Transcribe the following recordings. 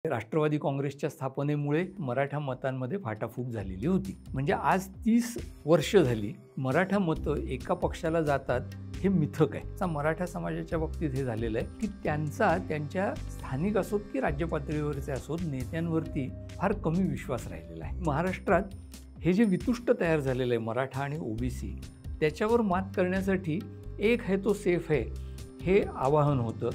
राष्ट्रवादी काँग्रेसच्या स्थापनेमुळे मराठा मतांमध्ये फाटाफूट झालेली होती. म्हणजे आज 30 वर्ष झाली मराठा मतं एका पक्षाला जातात हे मिथक आहे. मराठा समाजाच्या बाबतीत हे झालेलं आहे की त्यांच्या स्थानिक असोत की राज्य पातळीवरचे असोत नेत्यांवरती फार कमी विश्वास राहिलेला आहे. महाराष्ट्रात हे जे वितुष्ट तयार झालेलं आहे मराठा आणि ओबीसी, त्याच्यावर मात करण्यासाठी एक है तो सेफ है हे आवाहन होतं.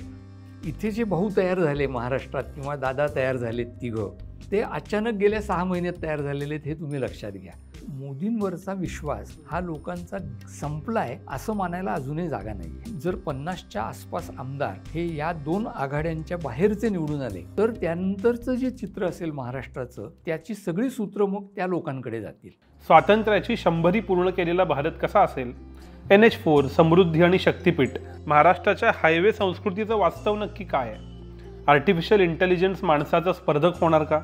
इथे जे भाऊ तयार झाले महाराष्ट्रात किंवा दादा तयार झालेत तिघं, ते अचानक गेल्या 6 महिन्यात तयार झालेले आहेत हे तुम्ही लक्षात घ्या. मोदींवरचा विश्वास हा लोकांचा संपलाय असं मानायला अजूनही जागा नाही आहे. जर 50च्या आसपास आमदार हे या 2 आघाड्यांच्या बाहेरचे निवडून आले तर त्यानंतरचं जे चित्र असेल महाराष्ट्राचं, त्याची सगळी सूत्र मग त्या लोकांकडे जातील. स्वातंत्र्याची 100री पूर्ण केलेला भारत कसा असेल? NH4, समृद्धी आणि शक्तीपीठ, महाराष्ट्राच्या हायवे संस्कृतीचं वास्तव नक्की काय आहे? आर्टिफिशियल इंटेलिजन्स माणसाचा स्पर्धक होणार का?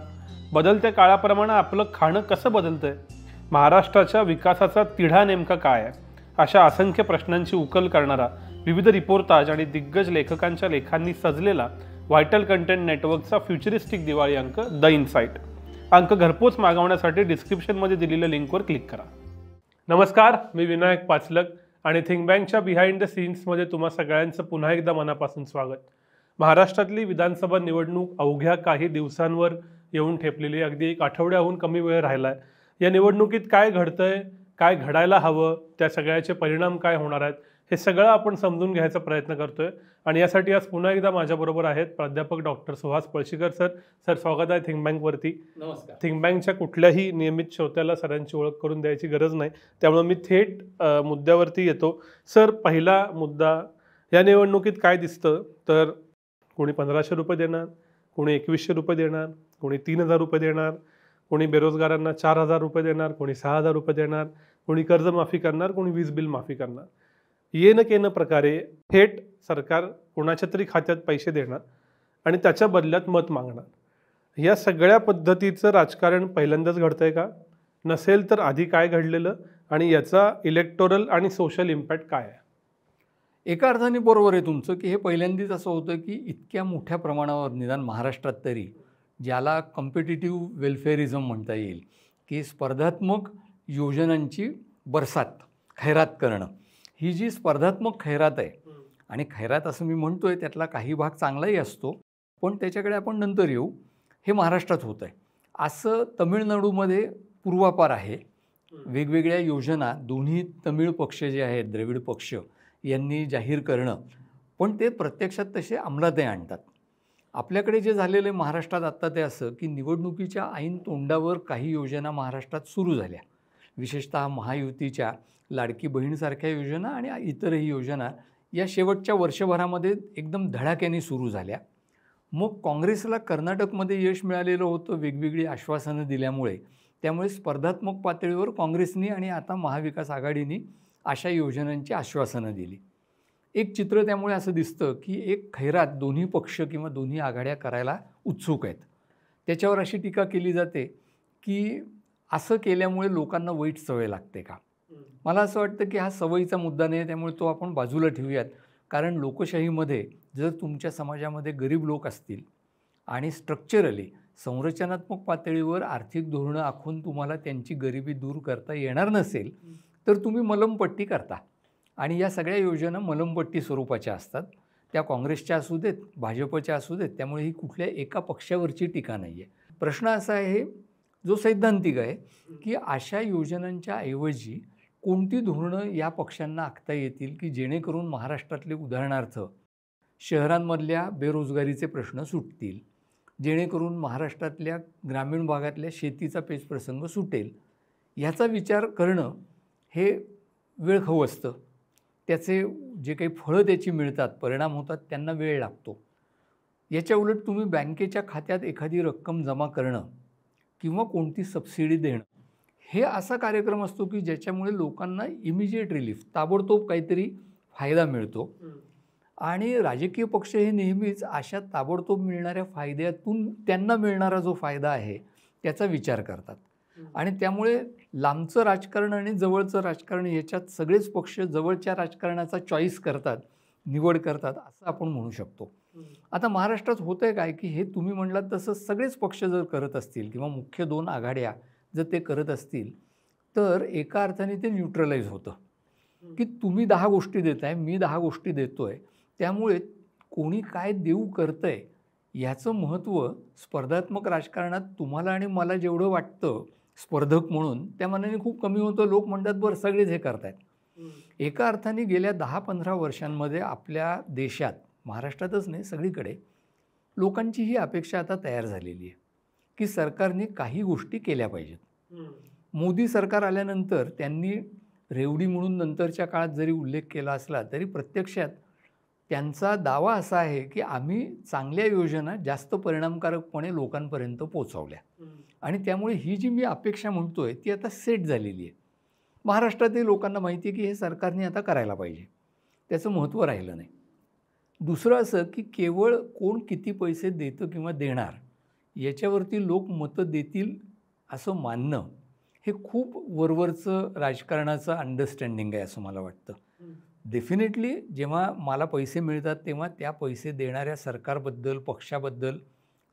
बदलत्या काळाप्रमाणे आपलं खाणं कसं बदलतंय? महाराष्ट्राच्या विकासाचा तिढा नेमका काय आहे? अशा असंख्य प्रश्नांची उकल करणारा विविध रिपोर्टाज आणि दिग्गज लेखकांच्या लेखांनी सजलेला व्हायटल कंटेंट नेटवर्कचा फ्युचरिस्टिक दिवाळी अंक द इनसाइट. अंक घरपोच मागवण्यासाठी डिस्क्रिप्शनमध्ये दिलेल्या लिंकवर क्लिक करा. नमस्कार, मी विनायक पाचलक आणि थिंक बँकच्या बिहाइंड द सीन्समध्ये तुम्हा सगळ्यांचं पुन्हा एकदा मनापासून स्वागत. महाराष्ट्रातली विधानसभा निवडणूक अवघ्या काही दिवसांवर येऊन ठेपलेली, अगदी 1 आठवड्याहून कमी वेळ राहिला आहे. या निवडणुकीत काय घडतंय, काय घडायला हवं, त्या सगळ्याचे परिणाम काय होणार आहेत, हे सगळं आपण समजून घ्यायचा प्रयत्न करतोय. आणि यासाठी आज पुन्हा एकदा माझ्याबरोबर आहेत प्राध्यापक doctor Suhas Palshikar sir. Sir, स्वागत आहे थिंक बँकवरती. नमस्कार. थिंक बँकच्या कुठल्याही नियमित श्रोत्याला सरांची ओळख करून द्यायची गरज नाही, त्यामुळे मी थेट मुद्द्यावरती येतो. सर, पहिला मुद्दा, या निवडणुकीत काय दिसतं तर कोणी 1500 रुपये देणार, कोणी 2100 रुपये देणार, कोणी 3000 रुपये देणार, कोणी बेरोजगारांना 4000 रुपये देणार, कोणी 6000 रुपये देणार, कोणी कर्जमाफी करणार, कोणी वीज बिल माफी करणार. येणं केनं प्रकारे थेट सरकार कोणाच्या तरी खात्यात पैसे देणार आणि त्याच्या बदल्यात मत मागणार. या सगळ्या पद्धतीचं राजकारण पहिल्यांदाच घडतंय का? नसेल तर आधी काय घडलेलं आणि याचा इलेक्टोरल आणि सोशल इम्पॅक्ट काय आहे? एका अर्थाने बरोबर आहे तुमचं की हे पहिल्यांदाच असं होतं की इतक्या मोठ्या प्रमाणावर, निदान महाराष्ट्रात तरी, ज्याला कॉम्पिटिटिव्ह वेलफेअरिझम म्हणता येईल, की स्पर्धात्मक योजनांची बरसात, खैरात करणं, ही जी स्पर्धात्मक खैरात आहे, आणि खैरात असं मी म्हणतोय त्यातला काही भाग चांगलाही असतो, पण त्याच्याकडे आपण नंतर येऊ, हे महाराष्ट्रात होतं आहे. असं तमिळनाडूमध्ये पूर्वापार आहे. वेगवेगळ्या योजना दोन्ही तमिळ पक्ष जे आहेत, द्रविड पक्ष, यांनी जाहीर करणं, पण ते प्रत्यक्षात तसे अंमलातही आणतात. आपल्याकडे जे झालेलं आहे महाराष्ट्रात आत्ता ते असं की निवडणुकीच्या ऐन तोंडावर काही योजना महाराष्ट्रात सुरू झाल्या. विशेषतः महायुतीच्या लाडकी बहीणसारख्या योजना आणि इतरही योजना या शेवटच्या वर्षभरामध्ये एकदम धडाक्याने सुरू झाल्या. मग काँग्रेसला कर्नाटकमध्ये यश मिळालेलं होतं वेगवेगळी आश्वासनं दिल्यामुळे. त्यामुळे स्पर्धात्मक पातळीवर काँग्रेसनी आणि आता महाविकास आघाडीने अशा योजनांची आश्वासनं दिली. एक चित्र त्यामुळे असं दिसतं की एक खैरात दोन्ही पक्ष किंवा दोन्ही आघाड्या करायला उत्सुक आहेत. त्याच्यावर अशी टीका केली जाते की असं केल्यामुळे लोकांना वाईट सवय लागते का? मला असं वाटतं की हा सवयीचा मुद्दा नाही, त्यामुळे तो आपण बाजूला ठेवूयात. कारण लोकशाहीमध्ये जर तुमच्या समाजामध्ये गरीब लोक असतील आणि स्ट्रक्चरली, संरचनात्मक पातळीवर आर्थिक धोरणं आखून तुम्हाला त्यांची गरिबी दूर करता येणार नसेल तर तुम्ही मलमपट्टी करता. आणि या सगळ्या योजना मलमपट्टी स्वरूपाच्या असतात. त्या काँग्रेसच्या असू देत, भाजपच्या असू देत. त्यामुळे ही कुठल्या एका पक्षावरची टीका नाही आहे. प्रश्न असा आहे जो सैद्धांतिक आहे की अशा योजनांच्या ऐवजी कोणती धोरणं या पक्षांना आखता येतील की जेणेकरून महाराष्ट्रातले, उदाहरणार्थ, शहरांमधल्या बेरोजगारीचे प्रश्न सुटतील, जेणेकरून महाराष्ट्रातल्या ग्रामीण भागातल्या शेतीचा पेचप्रसंग सुटेल. ह्याचा विचार करणं हे वेळखाऊ असतं. त्याचे जे काही फळं त्याची मिळतात, परिणाम होतात, त्यांना वेळ लागतो. याच्या उलट तुम्ही बँकेच्या खात्यात एखादी रक्कम जमा करणं किंवा कोणती सबसिडी देणं, हे असा कार्यक्रम असतो की ज्याच्यामुळे लोकांना इमिजिएट रिलीफ, ताबडतोब काहीतरी फायदा मिळतो. आणि राजकीय पक्ष हे नेहमीच अशा ताबडतोब मिळणाऱ्या फायद्यातून त्यांना मिळणारा जो फायदा आहे त्याचा विचार करतात. आणि त्यामुळे लांबचं राजकारण आणि जवळचं राजकारण याच्यात सगळेच पक्ष जवळच्या राजकारणाचा चॉईस करतात, निवड करतात, असं आपण म्हणू शकतो. आता महाराष्ट्रात होतंय काय की हे तुम्ही म्हणलात तसं सगळेच पक्ष जर करत असतील किंवा मुख्य 2 आघाड्या जर ते करत असतील तर एका अर्थाने ते न्यूट्रलाइज होतं की तुम्ही 10 गोष्टी देताय, मी 10 गोष्टी देतोय, त्यामुळे कोणी काय देऊ करतंय ह्याचं महत्त्व स्पर्धात्मक राजकारणात तुम्हाला आणि मला जेवढं वाटतं स्पर्धक म्हणून त्या मानाने खूप कमी होतं. लोक म्हणतात बरं सगळेच हे करतायत. एका अर्थाने गेल्या 10-15 वर्षांमध्ये आपल्या देशात, महाराष्ट्रातच नाही सगळीकडे, लोकांची ही अपेक्षा आता तयार झालेली आहे की सरकारने काही गोष्टी केल्या पाहिजेत. मोदी सरकार आल्यानंतर त्यांनी रेवडी म्हणून नंतरच्या काळात जरी उल्लेख केला असला तरी प्रत्यक्षात त्यांचा दावा असा आहे की आम्ही चांगल्या योजना जास्त परिणामकारकपणे लोकांपर्यंत पोहोचवल्या आणि त्यामुळे ही जी मी अपेक्षा म्हणतोय ती आता सेट झालेली आहे. महाराष्ट्रातील लोकांना माहिती आहे की हे सरकारने आता करायला पाहिजे, त्याचं महत्त्व राहिलं नाही. दुसरं असं की केवळ कोण किती पैसे देतं किंवा देणार याच्यावरती लोक मतं देतील असं मानणं हे खूप वरवरचं राजकारणाचं अंडरस्टँडिंग आहे असं मला वाटतं. डेफिनेटली जेव्हा मला पैसे मिळतात तेव्हा त्या पैसे देणाऱ्या सरकारबद्दल, पक्षाबद्दल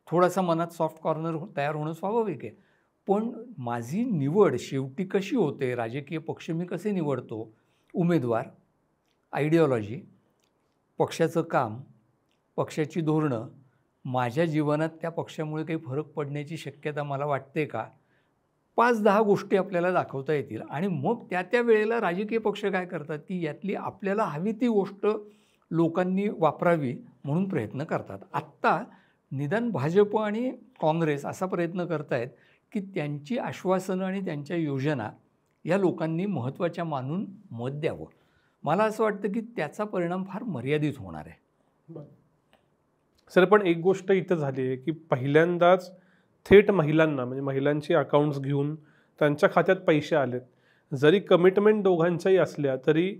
थोडासा मनात सॉफ्ट कॉर्नर तयार होणं स्वाभाविक आहे. पण माझी निवड शेवटी कशी होते, राजकीय पक्ष मी कसे निवडतो, उमेदवार, आयडिओलॉजी, पक्षाचं काम, पक्षाची धोरणं, माझ्या जीवनात त्या पक्षामुळे काही फरक पडण्याची शक्यता मला वाटते का, 5-10 गोष्टी आपल्याला दाखवता येतील आणि मग त्या वेळेला राजकीय पक्ष काय करतात की यातली आपल्याला हवी ती गोष्ट लोकांनी वापरावी म्हणून प्रयत्न करतात. आत्ता निदान भाजप आणि काँग्रेस असा प्रयत्न करतायत की त्यांची आश्वासनं आणि त्यांच्या योजना या लोकांनी महत्त्वाच्या मानून मत द्यावं. मला असं वाटतं की त्याचा परिणाम फार मर्यादित होणार आहे. सर पण एक गोष्ट इथं झाली आहे की पहिल्यांदाच थेट महिलांना म्हणजे महिलांची अकाउंट्स घेऊन त्यांच्या खात्यात पैसे आलेत. जरी कमिटमेंट दोघांच्याही असल्या तरी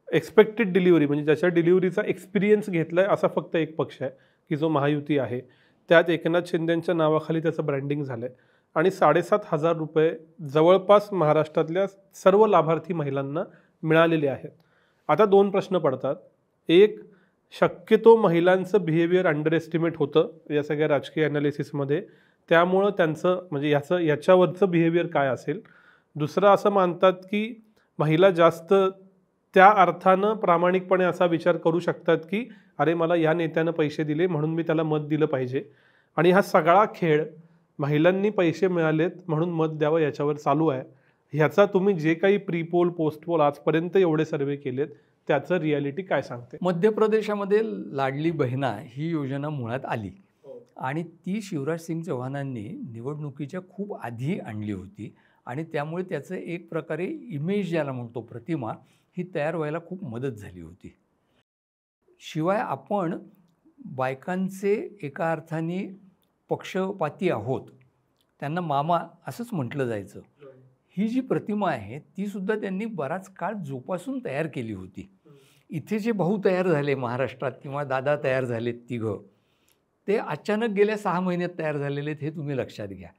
एक्सपेक्टेड डिलिव्हरी म्हणजे ज्याच्या डिलिव्हरीचा एक्सपिरियन्स घेतला आहे असा फक्त एक पक्ष आहे की जो महायुती आहे. त्यात एकनाथ शिंदेंच्या नावाखाली त्याचं ब्रँडिंग झालं आहे आणि 7,500 रुपये जवळपास महाराष्ट्रातल्या सर्व लाभार्थी महिलांना मिळालेले आहेत. आता 2 प्रश्न पडतात. एक, शक्यतो महिलांचं बिहेवियर अंडर एस्टिमेट होतं या सगळ्या राजकीय ॲनालिसिसमध्ये, त्यामुळं त्यांचं म्हणजे याच्यावरचं बिहेवियर काय असेल. दुसरं असं मानतात की महिला जास्त त्या अर्थानं प्रामाणिकपणे असा विचार करू शकतात की अरे मला या नेत्यानं पैसे दिले म्हणून मी त्याला मत दिलं पाहिजे आणि हा सगळा खेळ महिलांनी पैसे मिळालेत म्हणून मत द्यावं याच्यावर चालू आहे. ह्याचा तुम्ही जे काही प्रीपोल पोस्टपोल आजपर्यंत एवढे सर्वे केलेत त्याचं रियालिटी काय सांगते? मध्य प्रदेशामध्ये लाडली बहिणा ही योजना मुळात आली आणि ती शिवराज सिंग चौहानांनी निवडणुकीच्या खूप आधी आणली होती आणि त्यामुळे त्याचं एक प्रकारे इमेज ज्याला म्हणतो प्रतिमा ही तयार व्हायला खूप मदत झाली होती. शिवाय आपण बायकांचे एका अर्थाने पक्षपाती आहोत, त्यांना मामा असंच म्हटलं जायचं. ही जी प्रतिमा आहे तीसुद्धा त्यांनी बराच काळ जोपासून तयार केली होती. इथे जे भाऊ तयार झाले महाराष्ट्रात किंवा दादा तयार झालेत तिघं, ते अचानक गेल्या 6 महिन्यात तयार झालेले आहेत हे तुम्ही लक्षात घ्या.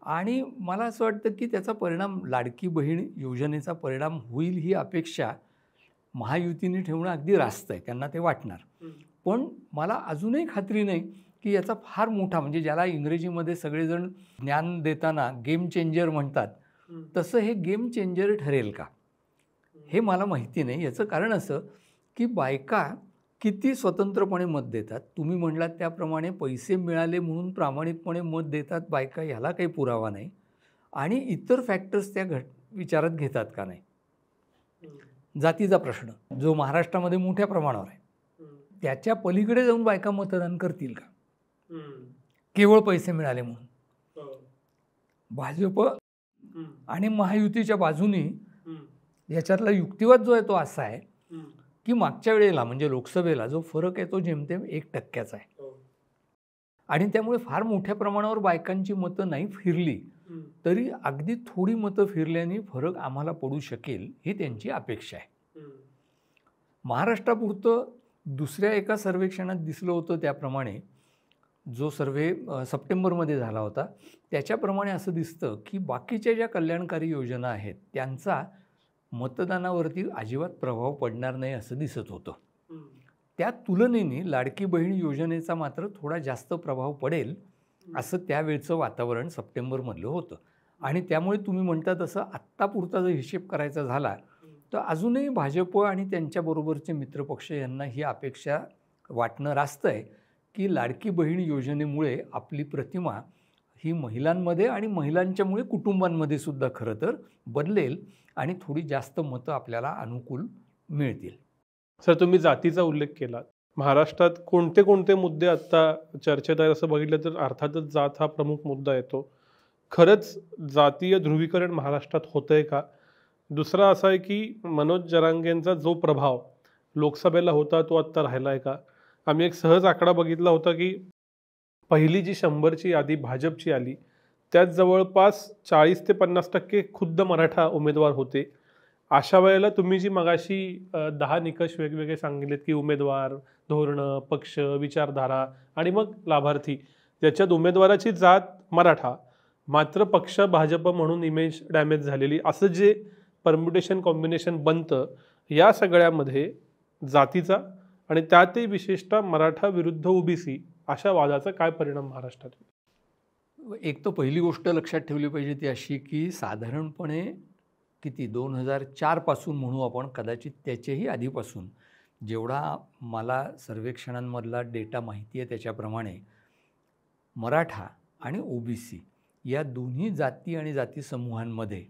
आणि मला असं वाटतं की त्याचा परिणाम लाडकी बहीण योजनेचा परिणाम होईल ही अपेक्षा महायुतीने ठेवणं अगदी रास्त आहे, त्यांना ते वाटणार. पण मला अजूनही खात्री नाही की याचा फार मोठा म्हणजे ज्याला इंग्रजीमध्ये सगळेजण ज्ञान देताना गेम चेंजर म्हणतात तसं हे गेम चेंजर ठरेल का हे मला माहिती नाही. याचं कारण असं की बायका किती स्वतंत्रपणे मत देतात. तुम्ही म्हणलात त्याप्रमाणे पैसे मिळाले म्हणून प्रामाणिकपणे मत देतात बायका, ह्याला काही पुरावा नाही. आणि इतर फॅक्टर्स त्या विचारात घेतात का नाही. जातीचा प्रश्न जो महाराष्ट्रामध्ये मोठ्या प्रमाणावर आहे त्याच्या पलीकडे जाऊन बायका मतदान करतील का केवळ पैसे मिळाले म्हणून. भाजप आणि महायुतीच्या बाजूने याच्यातला युक्तिवाद जो आहे तो असा आहे की मागच्या वेळेला म्हणजे लोकसभेला जो फरक आहे तो जेमतेम 1% आहे आणि त्यामुळे फार मोठ्या प्रमाणावर बायकांची मतं नाही फिरली तरी अगदी थोडी मतं फिरल्याने फरक आम्हाला पडू शकेल ही त्यांची अपेक्षा आहे. महाराष्ट्रापुरतं दुसऱ्या एका सर्वेक्षणात दिसलं होतं त्याप्रमाणे, जो सर्वे सप्टेंबरमध्ये झाला होता त्याच्याप्रमाणे असं दिसतं की बाकीच्या ज्या कल्याणकारी योजना आहेत त्यांचा मतदानावरती अजिबात प्रभाव पडणार नाही असं दिसत होतं. त्या तुलनेने लाडकी बहीण योजनेचा मात्र थोडा जास्त प्रभाव पडेल असं त्यावेळचं वातावरण सप्टेंबरमधलं होतं. आणि त्यामुळे तुम्ही म्हणता तसं आत्तापुरता जर हिशेब करायचा झाला तर अजूनही भाजप आणि त्यांच्याबरोबरचे मित्रपक्ष यांना ही अपेक्षा वाटणं रास्त आहे की लाडकी बहीण योजनेमुळे आपली प्रतिमा ही महिलांमध्ये आणि महिलांच्यामुळे कुटुंबांमध्ये सुद्धा खरं तर बदलेल आणि थोडी जास्त मतं आपल्याला अनुकूल मिळतील. सर, तुम्ही जातीचा उल्लेख केला. महाराष्ट्रात कोणते कोणते मुद्दे आत्ता चर्चेत आहेत असं बघितलं तर अर्थातच जात हा प्रमुख मुद्दा येतो. खरंच जातीय ध्रुवीकरण महाराष्ट्रात होतंय का? दुसरा असा आहे की मनोज जरांगेंचा जो प्रभाव लोकसभेला होता तो आत्ता राहिला आहे का? आम्ही एक सहज आकडा बघितला होता की पहिली जी 100ची यादी भाजपची आली त्यात जवळपास 40 ते 50% खुद्द मराठा उमेदवार होते. अशा वेळेला तुम्ही जी मगाशी 10 निकष वेगवेगळे सांगितलेत की उमेदवार, धोरणं, पक्ष, विचारधारा आणि मग लाभार्थी, त्याच्यात उमेदवाराची जात मराठा मात्र पक्ष भाजप म्हणून इमेज डॅमेज झालेली, असं जे परम्युटेशन कॉम्बिनेशन बनतं या सगळ्यामध्ये जातीचा आणि त्यातही विशेषतः मराठा विरुद्ध ओबीसी अशा वादाचा काय परिणाम महाराष्ट्रात? एक तर पहिली गोष्ट लक्षात ठेवली पाहिजे ती अशी की साधारणपणे किती 2004 पासून म्हणू आपण, कदाचित त्याच्याही आधीपासून जेवढा मला सर्वेक्षणांमधला डेटा माहिती आहे त्याच्याप्रमाणे मराठा आणि ओबीसी या दोन्ही जाती आणि जाती समूहांमध्ये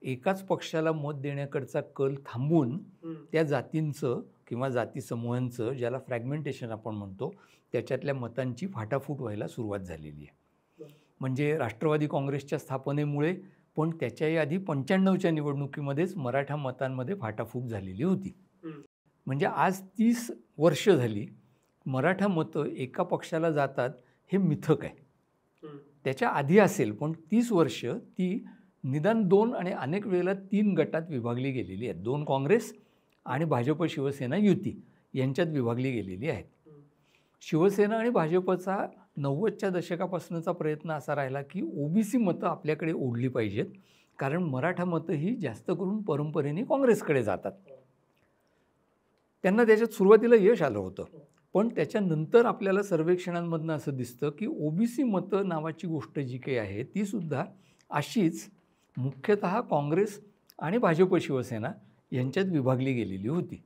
एकाच पक्षाला मत देण्याकडचा कल थांबवून त्या जातींचं किंवा जाती समूहांचं, ज्याला फ्रॅगमेंटेशन आपण म्हणतो, त्याच्यातल्या मतांची फाटाफूट व्हायला सुरुवात झालेली आहे. म्हणजे राष्ट्रवादी काँग्रेसच्या स्थापनेमुळे, पण त्याच्याही आधी 95च्या निवडणुकीमध्येच मराठा मतांमध्ये फाटाफूट झालेली होती. म्हणजे आज 30 वर्ष झाली मराठा मतं एका पक्षाला जातात हे मिथक आहे. त्याच्या आधी असेल पण 30 वर्ष ती निदान 2 आणि अनेक वेळेला 3 गटात विभागली गेलेली आहेत. 2 काँग्रेस आणि भाजप शिवसेना युती यांच्यात विभागली गेलेली आहेत. शिवसेना आणि भाजपचा 90च्या दशकापासूनचा प्रयत्न असा राहिला की ओबीसी मतं आपल्याकडे ओढली पाहिजेत, कारण मराठा मतं ही जास्त करून परंपरेने काँग्रेसकडे जातात. त्यांना त्याच्यात सुरुवातीला यश आलं होतं, पण त्याच्यानंतर आपल्याला सर्वेक्षणांमधनं असं दिसतं की ओबीसी मतं नावाची गोष्ट जी काही आहे ती सुद्धा अशीच मुख्यतः काँग्रेस आणि भाजप शिवसेना यांच्यात विभागली गेलेली होती.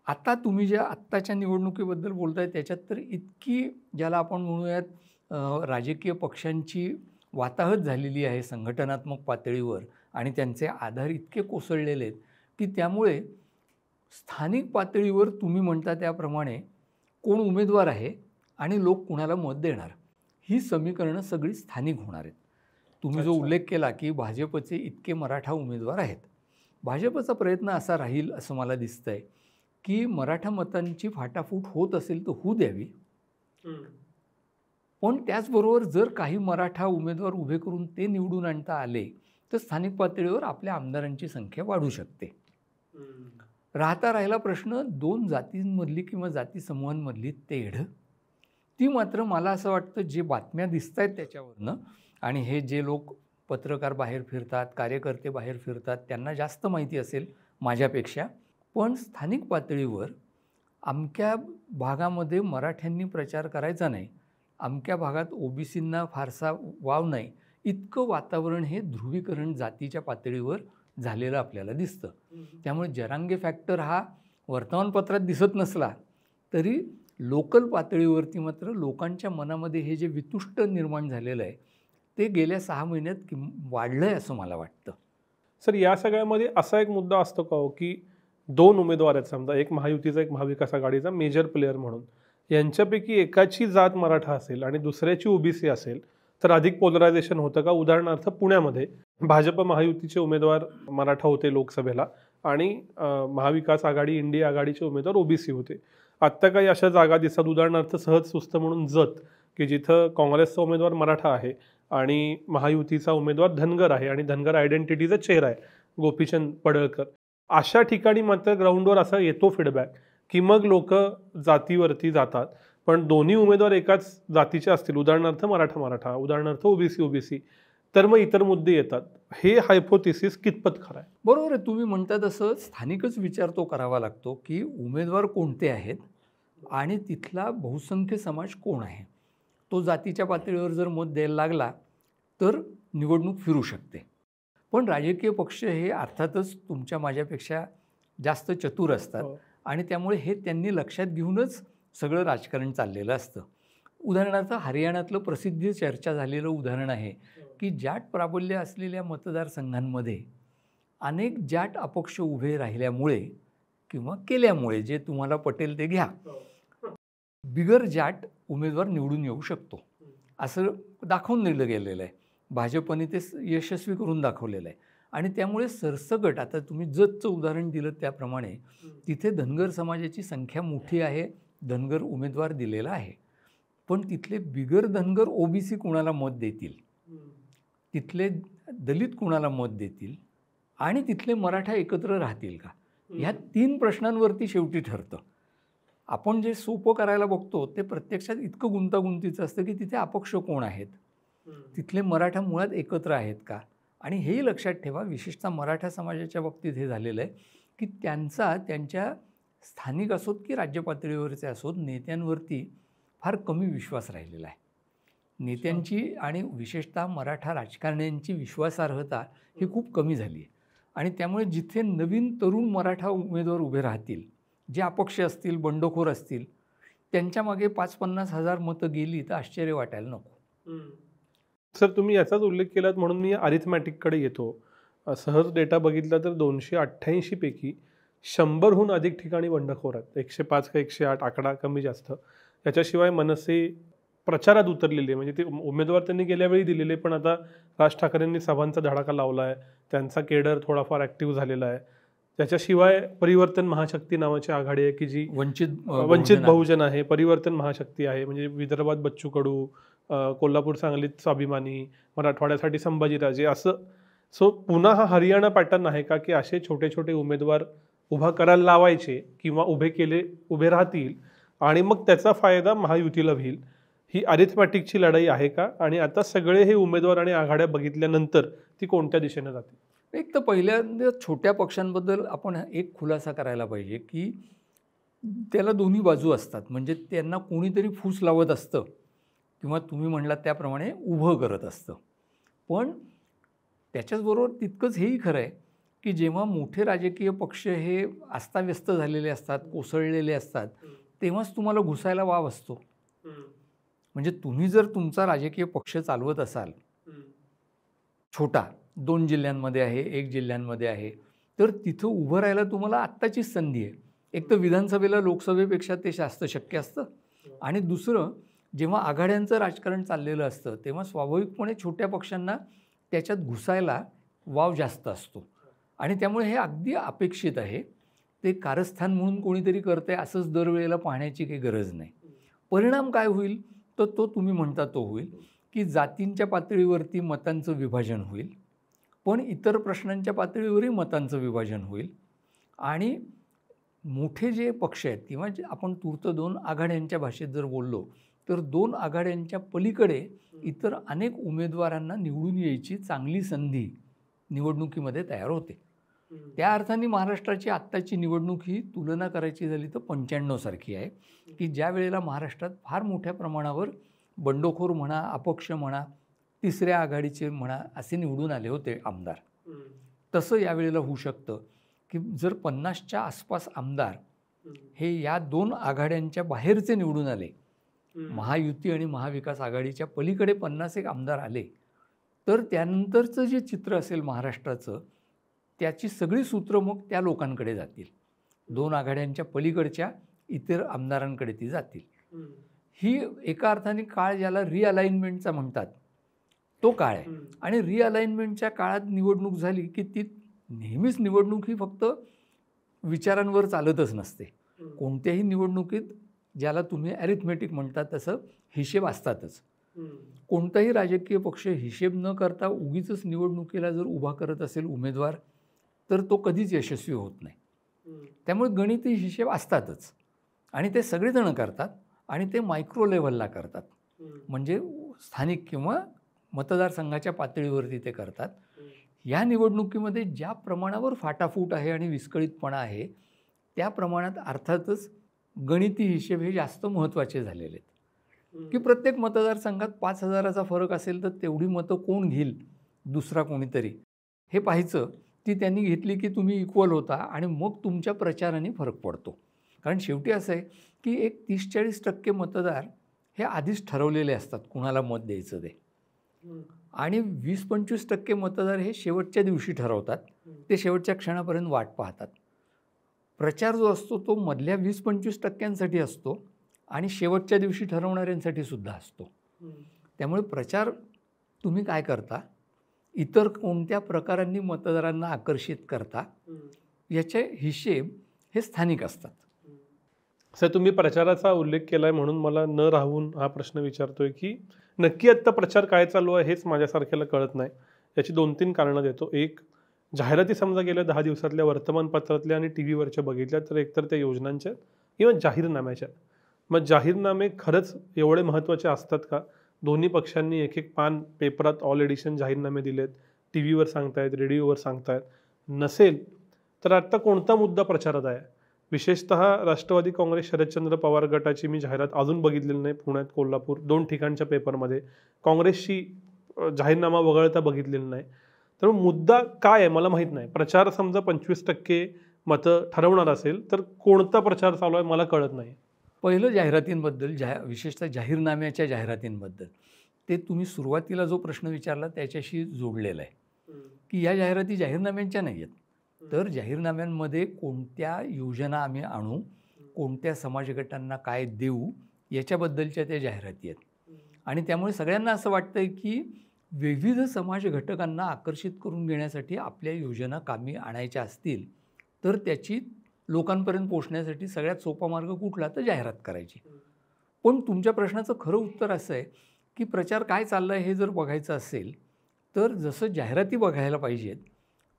आता तुम्ही ज्या आत्ताच्या निवडणुकीबद्दल बोलताय त्याच्यात तर इतकी, ज्याला आपण म्हणूयात राजकीय पक्षांची वाताहत झालेली आहे संघटनात्मक पातळीवर आणि त्यांचे आधार इतके कोसळलेले आहेत की त्यामुळे स्थानिक पातळीवर तुम्ही म्हणता त्याप्रमाणे कोण उमेदवार आहे आणि लोक कुणाला मत देणार ही समीकरणं सगळी स्थानिक होणार आहेत. तुम्ही जो उल्लेख केला की भाजपचे इतके मराठा उमेदवार आहेत, भाजपचा प्रयत्न असा राहील असं मला दिसतंय की मराठा मतांची फाटाफूट होत असेल तर होऊ द्यावी, पण त्याचबरोबर जर काही मराठा उमेदवार उभे करून ते निवडून आणता आले तर स्थानिक पातळीवर आपल्या आमदारांची संख्या वाढू शकते. राहिला प्रश्न 2 जातींमधली किंवा जाती समूहांमधली तेढ, ती मात्र मला असं वाटतं जे बातम्या दिसत आहेत त्याच्यावरनं आणि हे जे लोक पत्रकार बाहेर फिरतात, कार्यकर्ते बाहेर फिरतात, त्यांना जास्त माहिती असेल माझ्यापेक्षा, पण स्थानिक पातळीवर अमक्या भागामध्ये मराठ्यांनी प्रचार करायचा नाही, अमक्या भागात ओबीसींना फारसा वाव नाही, इतकं वातावरण हे ध्रुवीकरण जातीच्या पातळीवर झालेलं आपल्याला दिसतं. त्यामुळे जरांगे फॅक्टर हा वर्तमानपत्रात दिसत नसला तरी लोकल पातळीवरती मात्र लोकांच्या मनामध्ये हे जे वितुष्ट निर्माण झालेलं आहे ते गेल्या 6 महिन्यात वाढलं आहे असं मला वाटतं. सर, या सगळ्यामध्ये असा एक मुद्दा असतो का हो की 2 उमेदवार आहेत, समजा एक महायुतीचा एक महाविकास आघाडीचा मेजर प्लेअर म्हणून, यांच्यापैकी एकाची जात मराठा असेल आणि दुसऱ्याची ओबीसी असेल तर अधिक पोलरायझेशन होतं का? उदाहरणार्थ पुण्यामध्ये भाजप महायुतीचे उमेदवार मराठा होते लोकसभेला आणि महाविकास आघाडी इंडिया आघाडीचे उमेदवार ओबीसी होते. आत्ता काही अशा जागा दिसतात, उदाहरणार्थ सहज सुस्त म्हणून जत, की जिथं काँग्रेसचा उमेदवार मराठा आहे आणि महायुतीचा उमेदवार धनगर आहे आणि धनगर आयडेंटिटीचा चेहरा आहे गोपीचंद पडळकर. अशा ठिकाणी मात्र ग्राउंडवर असा येतो फीडबॅक की मग लोक जातीवरती जातात, पण दोन्ही उमेदवार एकाच जातीचे असतील, उदाहरणार्थ मराठा मराठा, उदाहरणार्थ ओबीसी ओबीसी, तर मग इतर मुद्दे येतात. हे हायपोथेसिस कितपत खरं आहे? बरोबर आहे, तुम्ही म्हणता तसं स्थानिकच विचार तो करावा लागतो की उमेदवार कोणते आहेत आणि तिथला बहुसंख्य समाज कोण आहे. तो जातीच्या पातळीवर जर मत द्यायला लागला तर निवडणूक फिरू शकते. पण राजकीय पक्ष हे अर्थातच तुमच्या माझ्यापेक्षा जास्त चतुर असतात आणि त्यामुळे हे त्यांनी लक्षात घेऊनच सगळं राजकारण चाललेलं असतं. उदाहरणार्थ हरियाणातलं प्रसिद्ध चर्चा झालेलं उदाहरण आहे की जाट प्राबल्य असलेल्या मतदारसंघांमध्ये अनेक जाट अपक्ष उभे राहिल्यामुळे किंवा केल्यामुळे, जे तुम्हाला पटेल ते घ्या, बिगर जाट उमेदवार निवडून येऊ शकतो असं दाखवून दिलं गेलेलं आहे. भाजपने ते यशस्वी करून दाखवलेलं आहे. आणि त्यामुळे सरसकट, आता तुम्ही जतचं उदाहरण दिलं त्याप्रमाणे, तिथे धनगर समाजाची संख्या मोठी आहे, धनगर उमेदवार दिलेला आहे, पण तिथले बिगर धनगर ओबीसी कुणाला मत देतील, तिथले दलित कुणाला मत देतील आणि तिथले मराठा एकत्र राहतील का, ह्या 3 प्रश्नांवरती शेवटी ठरतं. आपण जे सोपं करायला बघतो ते प्रत्यक्षात इतकं गुंतागुंतीचं असतं की तिथे अपक्ष कोण आहेत, तिथले मराठा मुळात एकत्र आहेत का. आणि हेही लक्षात ठेवा, विशेषतः मराठा समाजाच्या बाबतीत हे झालेलं आहे की त्यांच्या स्थानिक असोत की राज्य पातळीवरचे असोत नेत्यांवरती फार कमी विश्वास राहिलेला आहे. नेत्यांची आणि विशेषतः मराठा राजकारण्यांची विश्वासार्हता ही खूप कमी झाली आहे. आणि त्यामुळे जिथे नवीन तरुण मराठा उमेदवार उभे राहतील, जे अपक्ष असतील, बंडखोर असतील, त्यांच्यामागे 5-50 हजार मतं गेली तर आश्चर्य वाटायला नको. सर, तुम्ही याचाच उल्लेख केलात म्हणून मी अरिथमॅटिककडे येतो. सहज डेटा बघितला तर 288 पैकी 100हून अधिक ठिकाणी बंडखोर आहेत. 105 का 108 आकडा कमी जास्त. याच्याशिवाय मनसे प्रचारात उतरलेले, म्हणजे ते उमेदवार त्यांनी गेल्या वेळी दिलेले, पण आता राज ठाकरेंनी सभांचा धडाका लावला आहे, त्यांचा केडर थोडाफार ॲक्टिव्ह झालेला आहे. त्याच्याशिवाय परिवर्तन महाशक्ती नावाची आघाडी आहे की जी वंचित बहुजन आहे, परिवर्तन महाशक्ती आहे, म्हणजे विदर्भात बच्चू कडू, कोल्हापूर सांगलीत स्वाभिमानी, मराठवाड्यासाठी संभाजीराजे, असं. सो पुन्हा हा हरियाणा पॅटर्न आहे का की असे छोटे छोटे उमेदवार उभा करायला लावायचे किंवा उभे राहतील आणि मग त्याचा फायदा महायुतीला होईल, ही अरिथमॅटिकची लढाई आहे का. आणि आता सगळे हे उमेदवार आणि आघाड्या बघितल्यानंतर ती कोणत्या दिशेने जाते. एक तर पहिल्यांदा छोट्या पक्षांबद्दल आपण एक खुलासा करायला पाहिजे की त्याला दोन्ही बाजू असतात. म्हणजे त्यांना कोणीतरी फूस लावत असतं किंवा तुम्ही म्हणलात त्याप्रमाणे उभं करत असतं. पण त्याच्याचबरोबर तितकंच हेही खरं आहे की जेव्हा मोठे राजकीय पक्ष हे अस्ताव्यस्त झालेले असतात, कोसळलेले असतात, तेव्हाच तुम्हाला घुसायला वाव असतो. म्हणजे तुम्ही जर तुमचा राजकीय पक्ष चालवत असाल, छोटा 2 जिल्ह्यांमध्ये आहे, 1 जिल्ह्यांमध्ये आहे, तर तिथं उभं राहायला तुम्हाला आत्ताचीच संधी आहे. एक तर विधानसभेला लोकसभेपेक्षा ते जास्त शक्य असतं. आणि दुसरं, जेव्हा आघाड्यांचं राजकारण चाललेलं असतं तेव्हा स्वाभाविकपणे छोट्या पक्षांना त्याच्यात घुसायला वाव जास्त असतो. आणि त्यामुळे हे अगदी अपेक्षित आहे. ते कारस्थान म्हणून कोणीतरी करते असंच दरवेळेला पाहण्याची काही गरज नाही. परिणाम काय होईल तर तो तुम्ही म्हणता तो होईल की जातींच्या पातळीवरती मतांचं विभाजन होईल, पण इतर प्रश्नांच्या पातळीवरही मतांचं विभाजन होईल. आणि मोठे जे पक्ष आहेत किंवा जे आपण तूर्त 2 आघाड्यांच्या भाषेत जर बोललो तर 2 आघाड्यांच्या पलीकडे इतर अनेक उमेदवारांना निवडून यायची चांगली संधी निवडणुकीमध्ये तयार होते. त्या अर्थाने महाराष्ट्राची आत्ताची निवडणूक ही तुलना करायची झाली तर 95 सारखी आहे की ज्या वेळेला महाराष्ट्रात फार मोठ्या प्रमाणावर बंडखोर म्हणा, अपक्ष म्हणा, तिसऱ्या आघाडीचे म्हणा, असे निवडून आले होते आमदार. तसं यावेळेला होऊ शकतं की जर 50च्या आसपास आमदार हे या 2 आघाड्यांच्या बाहेरचे निवडून आले, महायुती आणि महाविकास आघाडीच्या पलीकडे 50 एक आमदार आले, तर त्यानंतरचं जे चित्र असेल महाराष्ट्राचं, त्याची सगळी सूत्र मग त्या लोकांकडे जातील. 2 आघाड्यांच्या पलीकडच्या इतर आमदारांकडे ती जातील. ही एका अर्थाने काळ ज्याला रिअलाइनमेंटचा म्हणतात तो काळ आहे. आणि रिअलाइनमेंटच्या काळात निवडणूक झाली की ती नेहमीच निवडणूक ही फक्त विचारांवर चालतच नसते. कोणत्याही निवडणुकीत ज्याला तुम्ही ॲरिथमेटिक म्हणतात तसं हिशेब असतातच. कोणताही राजकीय पक्ष हिशेब न करता उगीचच निवडणुकीला जर उभा करत असेल उमेदवार तर तो कधीच यशस्वी होत नाही. त्यामुळे गणिती हिशेब असतातच आणि ते सगळेजण करतात आणि ते मायक्रो लेव्हलला करतात. म्हणजे स्थानिक किंवा मतदारसंघाच्या पातळीवरती ते करतात. या निवडणुकीमध्ये ज्या प्रमाणावर फाटाफूट आहे आणि विस्कळीतपणा आहे त्या प्रमाणात अर्थातच गणिती हिशेब हे जास्त महत्त्वाचे झालेले आहेत, की प्रत्येक मतदारसंघात 5,000चा फरक असेल तर तेवढी मतं कोण घेईल, दुसरा कोणीतरी हे पाहायचं. ती त्यांनी घेतली की तुम्ही इक्वल होता आणि मग तुमच्या प्रचाराने फरक पडतो. कारण शेवटी असं आहे की एक 30-40% मतदार हे आधीच ठरवलेले असतात कुणाला मत द्यायचं ते, आणि 20-25% मतदार हे शेवटच्या दिवशी ठरवतात. ते शेवटच्या क्षणापर्यंत वाट पाहतात. प्रचार जो असतो तो मधल्या 20-25% असतो आणि शेवटच्या दिवशी ठरवणाऱ्यांसाठी सुद्धा असतो. त्यामुळे प्रचार तुम्ही काय करता, इतर कोणत्या प्रकारांनी मतदारांना आकर्षित करता, याचे हिशेब हे स्थानिक असतात. सर, तुम्ही प्रचाराचा उल्लेख केला आहे म्हणून मला न राहून हा प्रश्न विचारतोय की नक्की आत्ता प्रचार काय चालू आहे हेच माझ्यासारख्याला कळत नाही. याची 2-3 कारणं देतो. एक, जाहिराती समजा गेल्या 10 दिवसातल्या वर्तमानपत्रातल्या आणि TV वरच्या बघितल्या तर एकतर त्या योजनांच्या किंवा जाहीरनाम्याच्या. मग जाहीरनामे खरंच एवढे महत्त्वाचे असतात का? दोन्ही पक्षांनी एक एक पान पेपरात ऑल एडिशन जाहीरनामे दिलेत, TV वर सांगतायत, रेडिओवर सांगतायत. नसेल तर आत्ता कोणता मुद्दा प्रचारात आहे? विशेषतः राष्ट्रवादी काँग्रेस शरदचंद्र पवार गटाची मी जाहिरात अजून बघितलेली नाही. पुण्यात, कोल्हापूर 2 ठिकाणच्या पेपरमध्ये. काँग्रेसची जाहीरनामा वगळता बघितलेला नाही. तर मुद्दा काय आहे मला माहीत नाही. प्रचार समजा 25% मतं ठरवणार असेल तर कोणता प्रचार चालू आहे मला कळत नाही. पहिलं जाहिरातींबद्दल, विशेषतः जाहीरनाम्याच्या जाहिरातींबद्दल, ते तुम्ही सुरुवातीला जो प्रश्न विचारला त्याच्याशी जोडलेला आहे की या जाहिराती जाहीरनाम्यांच्या नाही आहेत. तर जाहीरनाम्यांमध्ये कोणत्या योजना आम्ही आणू, कोणत्या समाज गटांना काय देऊ, याच्याबद्दलच्या त्या जाहिराती आहेत. आणि त्यामुळे सगळ्यांना असं वाटतं की विविध समाज घटकांना आकर्षित करून घेण्यासाठी आपल्या योजना कामी आणायच्या असतील तर त्याची लोकांपर्यंत पोहोचण्यासाठी सगळ्यात सोपा मार्ग कुठला, तर जाहिरात करायची. पण तुमच्या प्रश्नाचं खरं उत्तर असं आहे की प्रचार काय चाललं आहे हे जर बघायचं असेल तर जसं जाहिराती बघायला पाहिजेत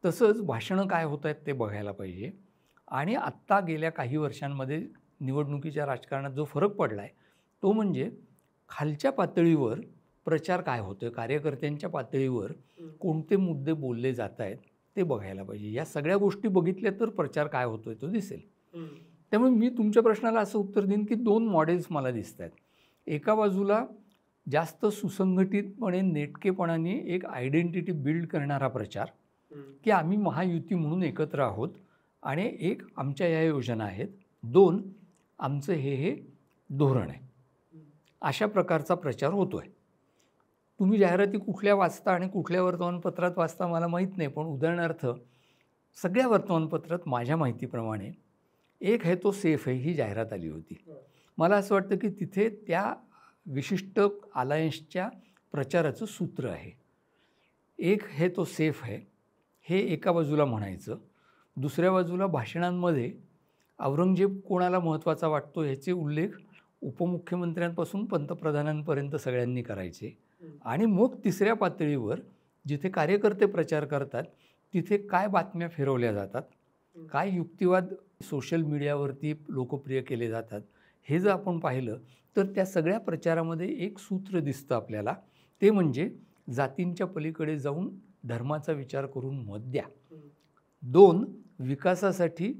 तसंच भाषणं काय होत आहेत ते बघायला पाहिजे. आणि आत्ता गेल्या काही वर्षांमध्ये निवडणुकीच्या राजकारणात जो फरक पडला आहे तो म्हणजे खालच्या पातळीवर प्रचार काय होतो आहे, कार्यकर्त्यांच्या पातळीवर कोणते मुद्दे बोलले जात आहेत ते बघायला पाहिजे. या सगळ्या गोष्टी बघितल्या तर प्रचार काय होतो आहे तो दिसेल. त्यामुळे मी तुमच्या प्रश्नाला असं उत्तर देईन की 2 मॉडेल्स मला दिसत आहेत. एका बाजूला जास्त सुसंघटितपणे, नेटकेपणाने एक आयडेंटिटी बिल्ड करणारा प्रचार की आम्ही महायुती म्हणून एकत्र आहोत आणि एक आमच्या ह्या योजना आहेत, 2 आमचं हे धोरण आहे, अशा प्रकारचा प्रचार होतो आहे. तुम्ही जाहिराती कुठल्या वाचता आणि कुठल्या वर्तमानपत्रात वाचता मला माहीत नाही, पण उदाहरणार्थ सगळ्या वर्तमानपत्रात माझ्या माहितीप्रमाणे एक आहे तो सेफ आहे ही जाहिरात आली होती. मला असं वाटतं की तिथे त्या विशिष्ट अलायन्सच्या प्रचाराचं सूत्र आहे. एक हे तो सेफ आहे हे एका बाजूला म्हणायचं, दुसऱ्या बाजूला भाषणांमध्ये औरंगजेब कोणाला महत्त्वाचा वाटतो ह्याचे उल्लेख उपमुख्यमंत्र्यांपासून पंतप्रधानांपर्यंत सगळ्यांनी करायचे. आणि मग तिसऱ्या पातळीवर जिथे कार्यकर्ते प्रचार करतात तिथे काय बातम्या फिरवल्या जातात, काय युक्तिवाद सोशल मीडियावरती लोकप्रिय केले जातात, हे जर आपण पाहिलं तर त्या सगळ्या प्रचारामध्ये एक सूत्र दिसतं आपल्याला, ते म्हणजे जातींच्या पलीकडे जाऊन धर्माचा विचार करून मत द्या. 2 विकासासाठी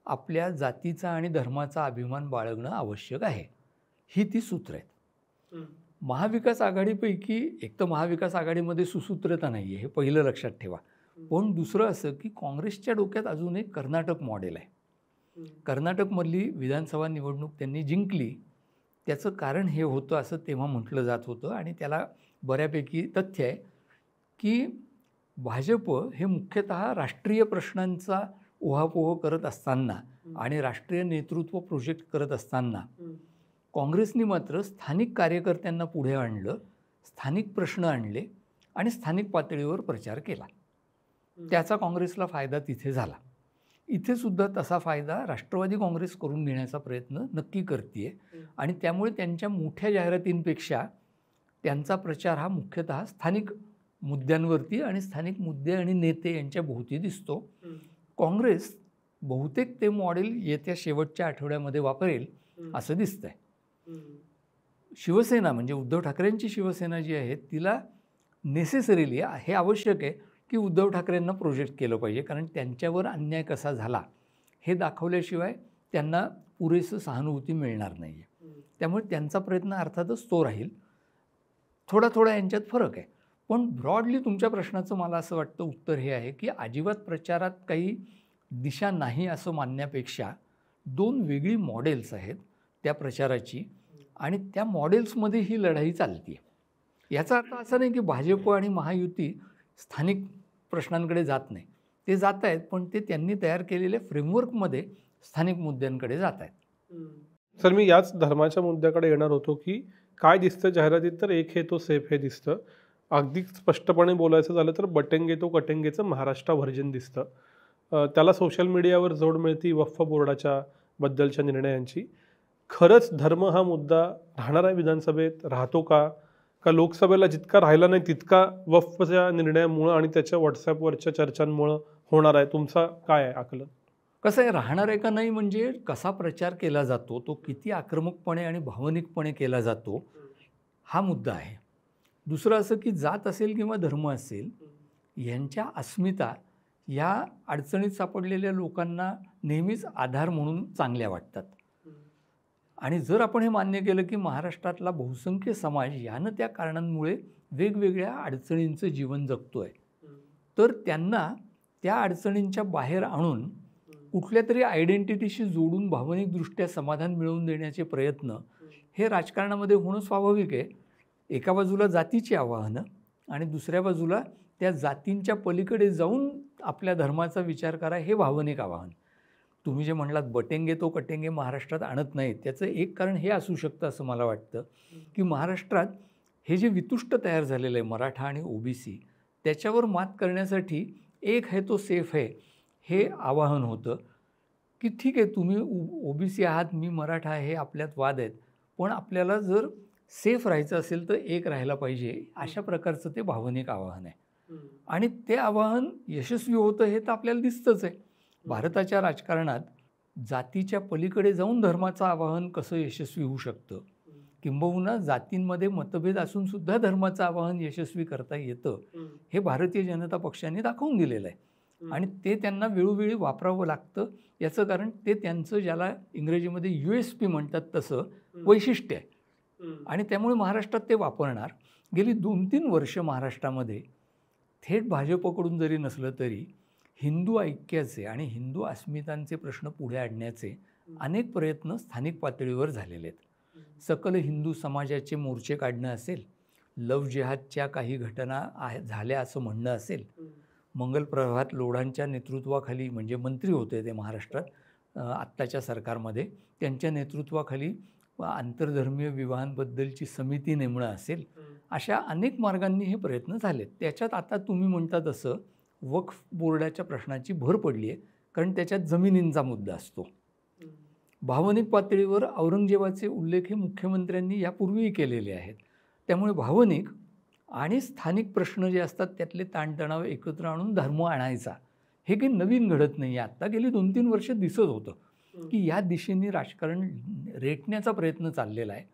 आपल्या जातीचा आणि धर्माचा अभिमान बाळगणं आवश्यक आहे. ही ती सूत्र आहेत. महाविकास आघाडीपैकी एक तर महाविकास आघाडीमध्ये सुसूत्रता नाही आहे, हे पहिलं लक्षात ठेवा. पण दुसरं असं की काँग्रेसच्या डोक्यात अजून एक कर्नाटक मॉडेल आहे. कर्नाटकमधली विधानसभा निवडणूक त्यांनी जिंकली, त्याचं कारण हे होतं असं तेव्हा म्हटलं जात होतं आणि त्याला बऱ्यापैकी तथ्य आहे की भाजप हे मुख्यतः राष्ट्रीय प्रश्नांचा उहापोह करत असताना आणि राष्ट्रीय नेतृत्व प्रोजेक्ट करत असताना काँग्रेसनी मात्र स्थानिक कार्यकर्त्यांना पुढे आणलं, स्थानिक प्रश्न आणले आणि स्थानिक पातळीवर प्रचार केला. त्याचा काँग्रेसला फायदा तिथे झाला. इथे सुद्धा तसा फायदा राष्ट्रवादी काँग्रेस करून घेण्याचा प्रयत्न नक्की करते आणि त्यामुळे त्यांच्या मोठ्या जाहिरातींपेक्षा त्यांचा प्रचार हा मुख्यतः स्थानिक मुद्द्यांवरती आणि स्थानिक मुद्दे आणि नेते यांच्या भोवती दिसतो. काँग्रेस बहुतेक ते मॉडेल येत्या शेवटच्या आठवड्यामध्ये वापरेल असं दिसतंय. शिवसेना म्हणजे उद्धव ठाकरेंची शिवसेना जी आहे तिला नेसेसरीली हे आवश्यक आहे की उद्धव ठाकरेंना प्रोजेक्ट केलं पाहिजे, कारण त्यांच्यावर अन्याय कसा झाला हे दाखवल्याशिवाय त्यांना पुरेसं सहानुभूती मिळणार नाही आहे. त्यामुळे त्यांचा प्रयत्न अर्थातच तो राहील. थोडा थोडा यांच्यात फरक आहे. पण ब्रॉडली तुमच्या प्रश्नाचं मला असं वाटतं उत्तर हे आहे की अजिबात प्रचारात काही दिशा नाही असं मानण्यापेक्षा 2 वेगळी मॉडेल्स आहेत त्या प्रचाराची आणि त्या मॉडेल्समध्ये ही लढाई चालते आहे. याचा अर्थ असा नाही की भाजप आणि महायुती स्थानिक प्रश्नांकडे जात नाही. ते जात आहेत, पण ते त्यांनी तयार केलेल्या फ्रेमवर्कमध्ये स्थानिक मुद्द्यांकडे जात आहेत. सर, मी याच धर्माच्या मुद्द्याकडे येणार होतो की काय दिसतं जाहिरातीत, तर एक हे तो सेफ हे दिसतं. अगदी स्पष्टपणे बोलायचं झालं तर बटेंगे तो कटेंगेचं महाराष्ट्र व्हर्जन दिसतं. त्याला सोशल मीडियावर जोड मिळती वक्फ बोर्डाच्या बद्दलच्या निर्णयांची. खरंच धर्म हा मुद्दा राहणार आहे विधानसभेत, राहतो का लोकसभेला जितका राहिला नाही तितका वक्फच्या निर्णयामुळं आणि त्याच्या व्हॉट्सॲपवरच्या चर्चांमुळं होणार आहे? तुमचा काय आहे आकलन? कसं आहे, राहणार आहे का नाही म्हणजे कसा प्रचार केला जातो, तो किती आक्रमकपणे आणि भावनिकपणे केला जातो हा मुद्दा आहे. दुसरं असं की जात असेल किंवा धर्म असेल यांच्या अस्मिता या अडचणीत सापडलेल्या लोकांना नेहमीच आधार म्हणून चांगल्या वाटतात. आणि जर आपण हे मान्य केलं की महाराष्ट्रातला बहुसंख्य समाज यानं त्या कारणांमुळे वेगवेगळ्या अडचणींचं जीवन जगतो आहे, तर त्यांना त्या अडचणींच्या बाहेर आणून कुठल्या तरी आयडेंटिटीशी जोडून भावनिकदृष्ट्या समाधान मिळवून देण्याचे प्रयत्न हे राजकारणामध्ये होणं स्वाभाविक आहे. एका बाजूला जातीची आवाहनं आणि दुसऱ्या बाजूला त्या जातींच्या पलीकडे जाऊन आपल्या धर्माचा विचार करा हे भावनिक आवाहन. तुम्ही जे म्हणलात बटेंगे तो कटेंगे महाराष्ट्रात आणत नाहीत, त्याचं एक कारण हे असू शकतं असं मला वाटतं की महाराष्ट्रात हे जे वितुष्ट तयार झालेलं आहे मराठा आणि ओबीसी, त्याच्यावर मात करण्यासाठी एक है तो सेफ है हे आवाहन होतं की ठीक आहे तुम्ही ओबीसी आहात, मी मराठा आहे, आपल्यात वाद आहेत, पण आपल्याला जर सेफ राहायचं असेल तर एक राहायला पाहिजे, अशा प्रकारचं ते भावनिक आवाहन आहे. आणि ते आवाहन यशस्वी होतं हे तर आपल्याला दिसतंच आहे. भारताच्या राजकारणात जातीच्या पलीकडे जाऊन धर्माचं आवाहन कसं यशस्वी होऊ शकतं, किंबहुना जातींमध्ये मतभेद असून सुद्धा धर्माचं आवाहन यशस्वी करता येतं, हे भारतीय जनता पक्षाने दाखवून दिलेलं आहे. आणि ते त्यांना वेळोवेळी वापरावं लागतं. याचं कारण ते त्यांचं ज्याला इंग्रजीमध्ये USP म्हणतात तसं वैशिष्ट्य आहे. आणि त्यामुळे महाराष्ट्रात ते वापरणार. गेली 2-3 वर्ष महाराष्ट्रामध्ये थेट भाजपकडून जरी नसलं तरी हिंदू ऐक्याचे आणि हिंदू अस्मितांचे प्रश्न पुढे आणण्याचे अनेक प्रयत्न स्थानिक पातळीवर झालेले आहेत. सकल हिंदू समाजाचे मोर्चे काढणं असेल, लव जिहादच्या काही घटना झाल्या असं म्हणणं असेल, मंगल प्रभात लोढांच्या नेतृत्वाखाली, म्हणजे मंत्री होते ते महाराष्ट्रात आत्ताच्या सरकारमध्ये, त्यांच्या नेतृत्वाखाली आंतरधर्मीय विवाहांबद्दलची समिती नेमणं असेल, अशा अनेक मार्गांनी हे प्रयत्न झालेत. त्याच्यात आता तुम्ही म्हणता तसं वक्फ बोर्डाच्या प्रश्नाची भर पडली आहे, कारण त्याच्यात जमिनींचा मुद्दा असतो. भावनिक पातळीवर औरंगजेबाचे उल्लेख हे मुख्यमंत्र्यांनी यापूर्वीही केलेले आहेत. त्यामुळे भावनिक आणि स्थानिक प्रश्न जे असतात त्यातले ताणतणाव एकत्र आणून धर्म आणायचा हे काही नवीन घडत नाही आहे. आत्ता गेली 2-3 वर्ष दिसत होतं की या दिशेने राजकारण रेटण्याचा प्रयत्न चाललेला आहे.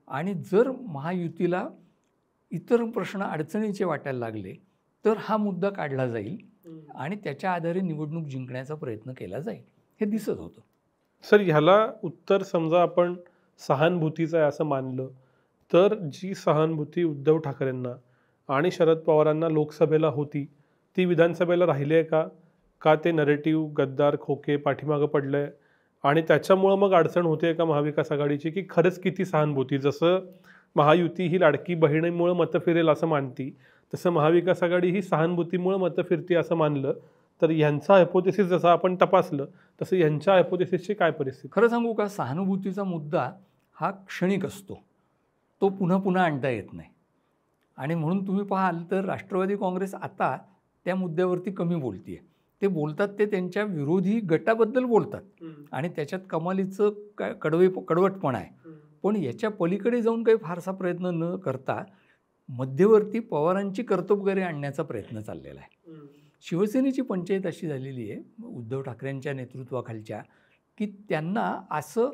आणि जर महायुतीला इतर प्रश्न अडचणीचे वाटायला लागले तर हा मुद्दा काढला जाईल आणि त्याच्या आधारे निवडणूक जिंकण्याचा प्रयत्न केला जाईल, हे दिसत होतं. सर, ह्याला उत्तर समजा आपण सहानुभूतीचं आहे असं मानलं तर जी सहानुभूती उद्धव ठाकरेंना आणि शरद पवारांना लोकसभेला होती ती विधानसभेला राहिली आहे का ते नरेटिव्ह गद्दार खोके पाठीमागं पडलं आहे आणि त्याच्यामुळं मग अडचण होते का महाविकास आघाडीची, की खरंच किती सहानुभूती? जसं महायुती ही लाडकी बहिणीमुळं मतं फिरेल असं मानती, तसं महाविकास आघाडी ही सहानुभूतीमुळं मतं फिरती असं मानलं तर यांचा हायपोथेसिस जसं आपण तपासलं तसं यांच्या हायपोथेसिसची काय परिस्थिती? खरं सांगू का, सहानुभूतीचा मुद्दा हा क्षणिक असतो, तो पुन्हा पुन्हा आणता येत नाही. आणि म्हणून तुम्ही पाहाल तर राष्ट्रवादी काँग्रेस आता त्या मुद्द्यावरती कमी बोलते. ते बोलतात ते त्यांच्या विरोधी गटाबद्दल बोलतात आणि त्याच्यात कमालीचं कडवटपणा आहे. पण याच्या पलीकडे जाऊन काही फारसा प्रयत्न न करता मध्यवर्ती पवारांची कर्तबगारी आणण्याचा प्रयत्न चाललेला आहे. शिवसेनेची पंचायत अशी झालेली आहे उद्धव ठाकरेंच्या नेतृत्वाखालच्या की त्यांना असं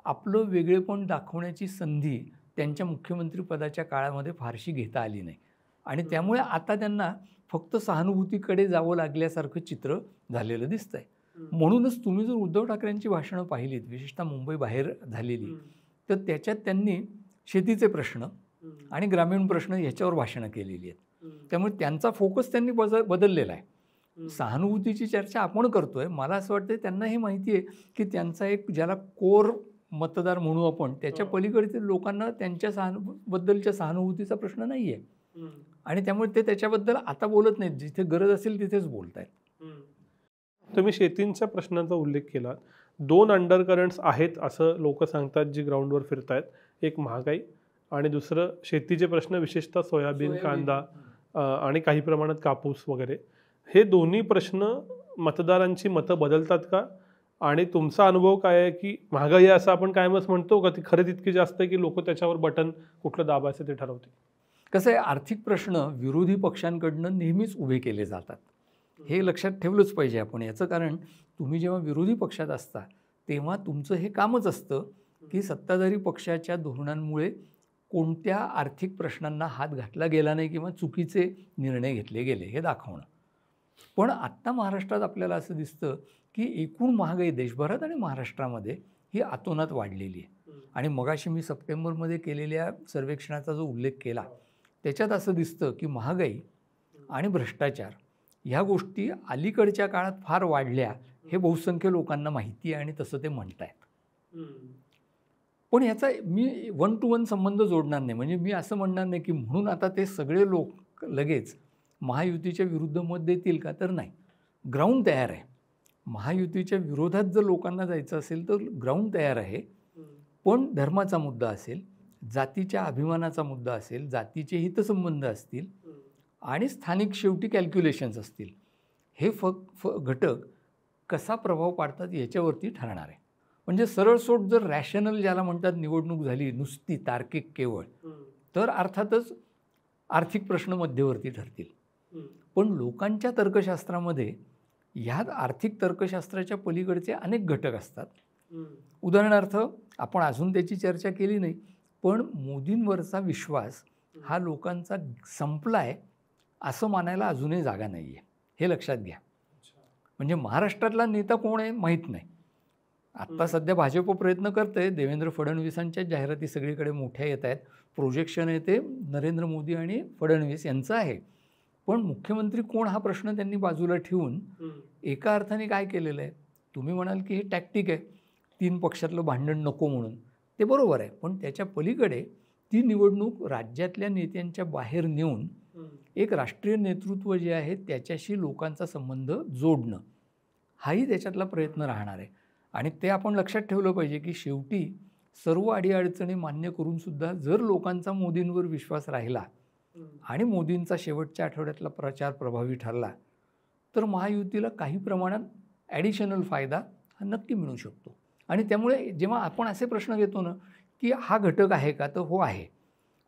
आपलं वेगळेपण दाखवण्याची संधी त्यांच्या मुख्यमंत्रीपदाच्या काळामध्ये फारशी घेता आली नाही. आणि त्यामुळे आता त्यांना फक्त सहानुभूतीकडे जावं लागल्यासारखं चित्र झालेलं दिसतं आहे. म्हणूनच तुम्ही जर उद्धव ठाकरेंची भाषणं पाहिलीत, विशेषतः मुंबई बाहेर झालेली, तर त्याच्यात त्यांनी शेतीचे प्रश्न आणि ग्रामीण प्रश्न ह्याच्यावर भाषणं केलेली आहेत. त्यामुळे त्यांचा फोकस त्यांनी बदललेला आहे. सहानुभूतीची चर्चा आपण करतोय, मला असं वाटतं त्यांना हे माहिती आहे की त्यांचा एक ज्याला कोर मतदार म्हणू आपण, त्याच्या पलीकडचे लोकांना त्यांच्या बद्दलच्या सहानुभूतीचा प्रश्न नाही आहे आणि त्यामुळे ते त्याच्याबद्दल आता बोलत नाहीत. जिथे गरज असेल तिथेच बोलत आहेत. तुम्ही शेतींच्या प्रश्नांचा उल्लेख केला. 2 अंडरकरंट्स आहेत असं लोक सांगतात जी ग्राउंडवर फिरतायत. एक महागाई आणि दुसरं शेतीचे प्रश्न, विशेषतः सोयाबीन, कांदा आणि काही प्रमाणात कापूस वगैरे. हे दोन्ही प्रश्न मतदारांची मतं बदलतात का? आणि तुमचा अनुभव काय आहे की महागाई असं आपण कायमच म्हणतो का ती खरंच इतकी जास्त आहे की लोक त्याच्यावर बटन कुठलं दाबायचं ते ठरवते? कसं आहे, आर्थिक प्रश्न विरोधी पक्षांकडनं नेहमीच उभे केले जातात. हे लक्षात ठेवलंच पाहिजे आपण. याचं कारण, तुम्ही जेव्हा विरोधी पक्षात असता तेव्हा तुमचं हे कामच असतं की सत्ताधारी पक्षाच्या धोरणांमुळे कोणत्या आर्थिक प्रश्नांना हात घातला गेला नाही किंवा चुकीचे निर्णय घेतले गेले हे दाखवणं. पण आत्ता महाराष्ट्रात आपल्याला असं दिसतं की एकूण महागाई देशभरात आणि महाराष्ट्रामध्ये ही अतोनात वाढलेली आहे. आणि मगाशी मी सप्टेंबरमध्ये केलेल्या सर्वेक्षणाचा जो उल्लेख केला त्याच्यात असं दिसतं की महागाई आणि भ्रष्टाचार ह्या गोष्टी अलीकडच्या काळात फार वाढल्या हे बहुसंख्य लोकांना माहिती आहे आणि तसं ते म्हणत आहेत. पण याचा मी 1 to 1 संबंध जोडणार नाही. म्हणजे मी असं म्हणणार नाही की म्हणून आता ते सगळे लोक लगेच महायुतीच्या विरुद्ध मत देतील का, तर नाही. ग्राउंड तयार आहे. महायुतीच्या विरोधात जर लोकांना जायचं असेल तर ग्राउंड तयार आहे. पण धर्माचा मुद्दा असेल, जातीच्या अभिमानाचा मुद्दा असेल, जातीचे हितसंबंध असतील आणि स्थानिक शेवटी कॅल्क्युलेशन्स असतील, हे घटक कसा प्रभाव पाडतात याच्यावरती ठरणार आहे. म्हणजे सरळसोट जर रॅशनल ज्याला म्हणतात निवडणूक झाली नुसती तार्किक केवळ, तर अर्थातच आर्थिक प्रश्न मध्यवर्ती ठरतील. पण लोकांच्या तर्कशास्त्रामध्ये ह्यात आर्थिक तर्कशास्त्राच्या पलीकडचे अनेक घटक असतात. उदाहरणार्थ, आपण अजून त्याची चर्चा केली नाही, पण मोदींवरचा विश्वास हा लोकांचा संपला आहे असं मानायला अजूनही जागा नाही आहे. हे लक्षात घ्या. म्हणजे महाराष्ट्रातला नेता कोण आहे माहीत नाही. आत्ता सध्या भाजप प्रयत्न करते. देवेंद्र फडणवीसांच्या जाहिराती सगळीकडे मोठ्या येत आहेत. प्रोजेक्शन आहे ते नरेंद्र मोदी आणि फडणवीस यांचं आहे. पण मुख्यमंत्री कोण हा प्रश्न त्यांनी बाजूला ठेवून एका अर्थाने काय केलेलं आहे, तुम्ही म्हणाल की हे टॅक्टिक आहे, 3 पक्षातलं भांडण नको म्हणून. ते बरोबर आहे. पण त्याच्या पलीकडे ती निवडणूक राज्यातल्या नेत्यांच्या बाहेर नेऊन एक राष्ट्रीय नेतृत्व जे आहे त्याच्याशी लोकांचा संबंध जोडणं हाही त्याच्यातला प्रयत्न राहणार आहे. आणि ते आपण लक्षात ठेवलं पाहिजे की शेवटी सर्व अडीअडचणी मान्य करूनसुद्धा जर लोकांचा मोदींवर विश्वास राहिला आणि मोदींचा शेवटच्या आठवड्यातला प्रचार प्रभावी ठरला तर महायुतीला काही प्रमाणात ॲडिशनल फायदा हा नक्की मिळू शकतो. आणि त्यामुळे जेव्हा आपण असे प्रश्न घेतो ना की हा घटक आहे का, तर हो आहे.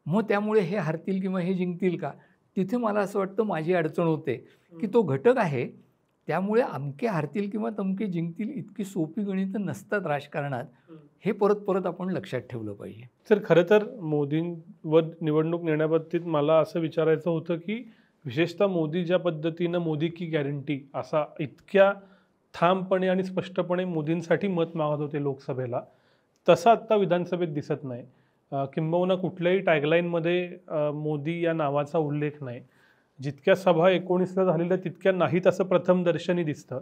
मग त्यामुळे हे हरतील किंवा हे जिंकतील का, तिथे मला असं वाटतं माझी अडचण होते की तो घटक आहे त्यामुळे अमके हरतील किंवा तमके जिंकतील इतकी सोपी गणितं नसतात राजकारणात. हे परत परत आपण लक्षात ठेवलं पाहिजे. तर खरं तर मोदींवर निवडणूक नेण्याबाबतीत मला असं विचारायचं होतं की विशेषतः मोदी ज्या पद्धतीनं मोदी की गॅरंटी असा इतक्या ठामपणे आणि स्पष्टपणे मोदींसाठी मत मागत होते लोकसभेला, तसं आत्ता विधानसभेत दिसत नाही. किंबहुना कुठल्याही टॅगलाईनमध्ये मोदी या नावाचा उल्लेख नाही. जितक्या सभा 19ला झालेल्या तितक्या नाहीत असं प्रथम दर्शनी दिसतं.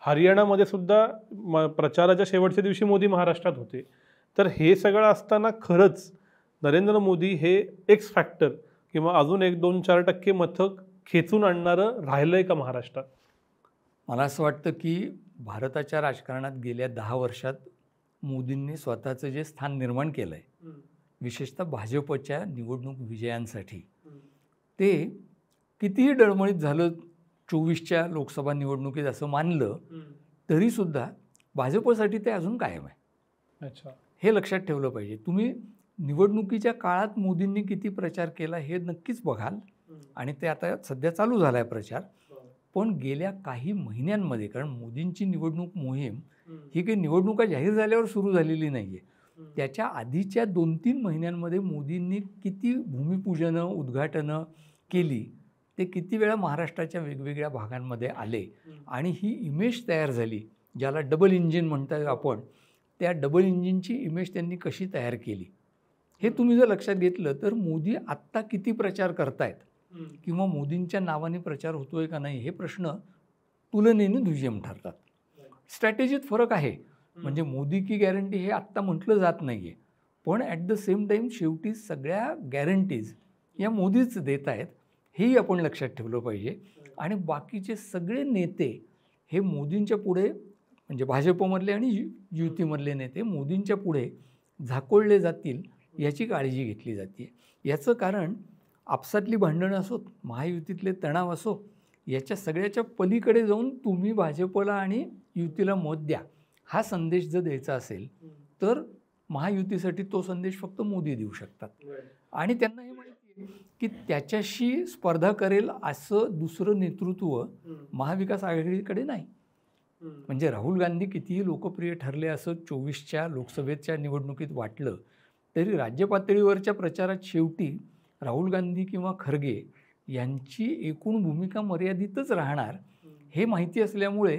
हरियाणामध्ये सुद्धा प्रचाराच्या शेवटच्या दिवशी मोदी महाराष्ट्रात होते. तर हे सगळं असताना खरंच नरेंद्र मोदी हे एक्स फॅक्टर किंवा अजून 1-2-4% मतं खेचून आणणारं राहिलं आहे का महाराष्ट्रात? मला असं वाटतं की भारताच्या राजकारणात गेल्या 10 वर्षात मोदींनी स्वतःचं जे स्थान निर्माण केलं आहे, विशेषतः भाजपच्या निवडणूक विजयांसाठी, ते कितीही डळमळीत झालं 24च्या लोकसभा निवडणुकीत असं मानलं तरीसुद्धा भाजपसाठी ते अजून कायम आहे. अच्छा, हे लक्षात ठेवलं पाहिजे. तुम्ही निवडणुकीच्या काळात मोदींनी किती प्रचार केला हे नक्कीच बघाल आणि ते आता सध्या चालू झाला आहे प्रचार. पण गेल्या काही महिन्यांमध्ये, कारण मोदींची निवडणूक मोहीम ही काही निवडणुका जाहीर झाल्यावर सुरू झालेली नाही आहे, त्याच्या आधीच्या 2-3 महिन्यांमध्ये मोदींनी किती भूमिपूजनं उद्घाटनं केली, ते किती वेळा महाराष्ट्राच्या वेगवेगळ्या भागांमध्ये आले आणि ही इमेज तयार झाली ज्याला डबल इंजिन म्हणताय आपण, त्या डबल इंजिनची इमेज त्यांनी कशी तयार केली हे तुम्ही जर लक्षात घेतलं तर मोदी आत्ता किती प्रचार करतायत किंवा मोदींच्या नावाने प्रचार होतोय का नाही हे प्रश्न तुलनेने दुय्यम ठरतात. स्ट्रॅटेजीत फरक आहे, म्हणजे मोदी की गॅरंटी हे आत्ता म्हटलं जात नाही आहे, पण ॲट द सेम टाईम शेवटी सगळ्या गॅरंटीज या मोदीच देत आहेत हेही आपण लक्षात ठेवलं पाहिजे. आणि बाकीचे सगळे नेते हे मोदींच्या पुढे, म्हणजे भाजपमधले आणि युतीमधले नेते मोदींच्या पुढे झाकोळले जातील याची काळजी घेतली जाते. याचं कारण आपसातली भांडणं असोत, महायुतीतले तणाव असो, याच्या सगळ्याच्या पलीकडे जाऊन तुम्ही भाजपला आणि युतीला मत द्या हा संदेश जर द्यायचा असेल तर महायुतीसाठी तो संदेश फक्त मोदी देऊ शकतात. आणि त्यांना हे माहिती आहे की त्याच्याशी स्पर्धा करेल असं दुसरं नेतृत्व महाविकास आघाडीकडे नाही. म्हणजे राहुल गांधी कितीही लोकप्रिय ठरले असं 24च्या लोकसभेच्या निवडणुकीत वाटलं तरी राज्य पातळीवरच्या प्रचारात शेवटी राहुल गांधी किंवा खरगे यांची एकूण भूमिका मर्यादितच राहणार हे माहिती असल्यामुळे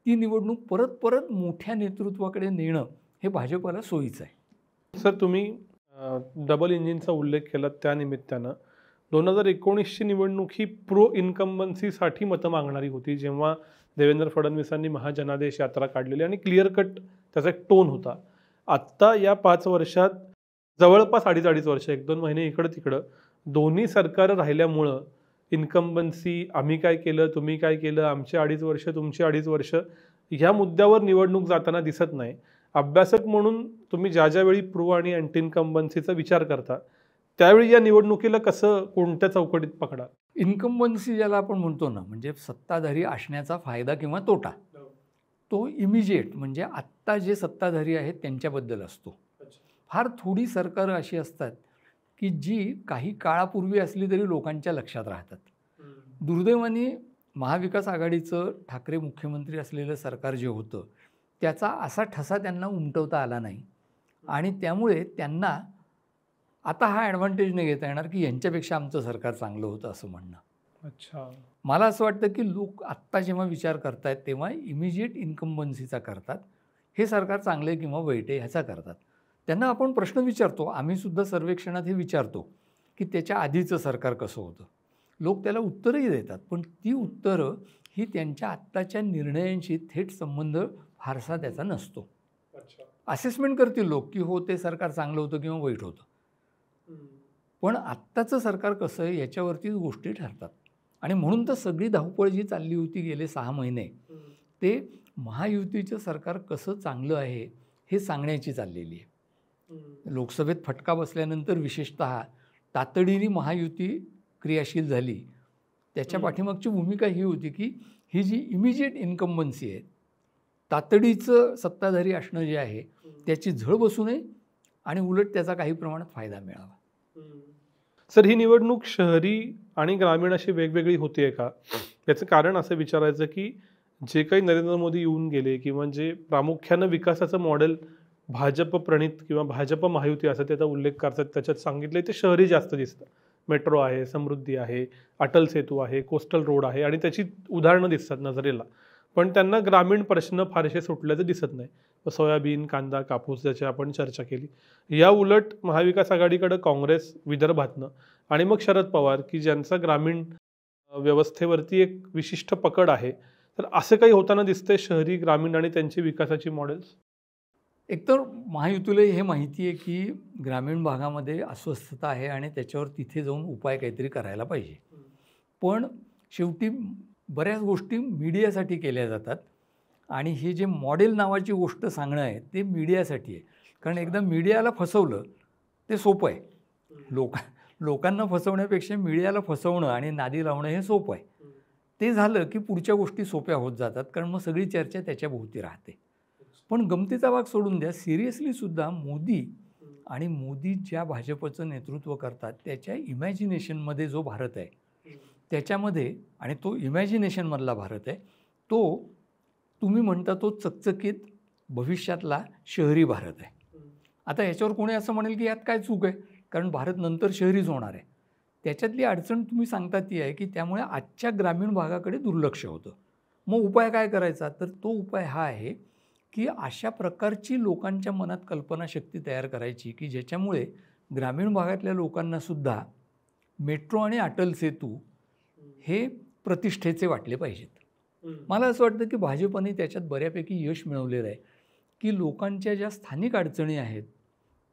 ती निवडणूक परत परत मोठ्या नेतृत्वाकडे नेणं हे भाजपला सोयीचं आहे. सर, तुम्ही डबल इंजिनचा उल्लेख केला, त्या निमित्तानं 2019ची निवडणूक ही प्रो इन्कम्बन्सीसाठी मतं मागणारी होती, जेव्हा देवेंद्र फडणवीसांनी महाजनादेश यात्रा काढलेली आणि क्लिअर कट त्याचा एक टोन होता. आत्ता या 5 वर्षात जवळपास 2.5 वर्ष, 1-2 महिने इकडं तिकडं दोन्ही सरकारं राहिल्यामुळं इन्कम्बन्सी, आम्ही काय केलं, तुम्ही काय केलं, आमचे 2.5 वर्ष, तुमचे 2.5 वर्ष, ह्या मुद्द्यावर निवडणूक जाताना दिसत नाही. अभ्यासक म्हणून तुम्ही ज्या ज्यावेळी प्रो आणि अँटी इन्कम्बन्सीचा विचार करता त्यावेळी या निवडणुकीला कसं, कोणत्या चौकटीत पकडा? इन्कम्बन्सी ज्याला आपण म्हणतो ना, म्हणजे सत्ताधारी असण्याचा फायदा किंवा तोटा, तो इमिजिएट म्हणजे आत्ता जे सत्ताधारी आहेत त्यांच्याबद्दल असतो. फार थोडी सरकारं अशी असतात की जी काही काळापूर्वी असली तरी लोकांच्या लक्षात राहतात. दुर्दैवाने महाविकास आघाडीचं ठाकरे मुख्यमंत्री असलेलं सरकार जे होतं त्याचा असा ठसा त्यांना उमटवता आला नाही आणि त्यामुळे त्यांना आता हा ॲडव्हान्टेज नाही घेता येणार की यांच्यापेक्षा आमचं सरकार चांगलं होतं असं म्हणणं. अच्छा, मला असं वाटतं की लोक आत्ता जेव्हा विचार करतायत तेव्हा इमिजिएट इन्कम्बन्सीचा करतात, हे सरकार चांगलं आहे किंवा वाईट आहे ह्याचा करतात. त्यांना आपण प्रश्न विचारतो, आम्हीसुद्धा सर्वेक्षणात हे विचारतो की त्याच्या आधीचं सरकार कसं होतं. लोक त्याला उत्तरही देतात, पण ती उत्तरं ही त्यांच्या आत्ताच्या निर्णयांशी थेट संबंध फारसा त्याचा नसतो. असेसमेंट करतील लोक की हो ते सरकार चांगलं होतं किंवा वाईट होतं, पण आत्ताचं सरकार कसं आहे याच्यावरतीच गोष्टी ठरतात. आणि म्हणून तर सगळी धावपळ जी चालली होती गेले 6 महिने ते महायुतीचं सरकार कसं चांगलं आहे हे सांगण्याची चाललेली आहे. लोकसभेत फटका बसल्यानंतर विशेषतः तातडीने महायुती क्रियाशील झाली. त्याच्या पाठीमागची भूमिका ही होती की ही जी इमिजिएट इन्कम्बन्सी आहे, तातडीचं सत्ताधारी असणं जे आहे त्याची झळ बसू नये आणि उलट त्याचा काही प्रमाणात फायदा मिळावा. सर, ही निवडणूक शहरी आणि ग्रामीण अशी वेगवेगळी होती आहे का? याचं कारण असं विचारायचं की जे काही नरेंद्र मोदी येऊन गेले किंवा जे प्रामुख्यानं विकासाचं मॉडेल भाजप प्रणित किंवा भाजप महायुती असं त्याचा उल्लेख करतात त्याच्यात सांगितलं ते शहरी जास्त दिसतं. मेट्रो आहे, समृद्धी आहे, अटल सेतू आहे, कोस्टल रोड आहे आणि त्याची उदाहरणं दिसतात नजरेला, पण त्यांना ग्रामीण प्रश्न फारसे सुटल्याचं दिसत नाही. सोयाबीन, कांदा, कापूस ज्याची आपण चर्चा केली. या उलट महाविकास आघाडीकडं काँग्रेस विदर्भातनं आणि मग शरद पवार की ज्यांचा ग्रामीण व्यवस्थेवरती एक विशिष्ट पकड आहे, तर असं काही होताना दिसतंय शहरी ग्रामीण आणि त्यांची विकासाची मॉडेल्स? एकतर महायुतीला हे माहिती आहे की ग्रामीण भागामध्ये अस्वस्थता आहे आणि त्याच्यावर तिथे जाऊन उपाय काहीतरी करायला पाहिजे. पण शेवटी बऱ्याच गोष्टी मीडियासाठी केल्या जातात आणि हे जे मॉडेल नावाची गोष्ट सांगणं आहे ते मीडियासाठी आहे. कारण एकदा मीडियाला फसवलं ते सोपं आहे. लोकांना फसवण्यापेक्षा मीडियाला फसवणं आणि नादी लावणं हे सोपं आहे. ते झालं की पुढच्या गोष्टी सोप्या होत जातात, कारण मग सगळी चर्चा त्याच्याभोवती राहते. पण गमतीचा भाग सोडून द्या, सिरियसलीसुद्धा मोदी आणि मोदी ज्या भाजपचं नेतृत्व करतात त्याच्या इमॅजिनेशनमध्ये जो भारत आहे त्याच्यामध्ये, आणि तो इमॅजिनेशनमधला भारत आहे तो तुम्ही म्हणता तो चकचकीत भविष्यातला शहरी भारत आहे. आता याच्यावर कोणी असं म्हणेल की यात काय चूक आहे, कारण भारत नंतर शहरीच होणार आहे. त्याच्यातली अडचण तुम्ही सांगता ती आहे की त्यामुळे आजच्या ग्रामीण भागाकडे दुर्लक्ष होतं. मग उपाय काय करायचा? तर तो उपाय हा आहे की अशा प्रकारची लोकांच्या मनात कल्पनाशक्ती तयार करायची की ज्याच्यामुळे ग्रामीण भागातल्या लोकांनासुद्धा मेट्रो आणि अटल सेतू हे प्रतिष्ठेचे वाटले पाहिजेत. मला असं वाटतं की भाजपने त्याच्यात बऱ्यापैकी यश मिळवलेलं आहे की लोकांच्या ज्या स्थानिक अडचणी आहेत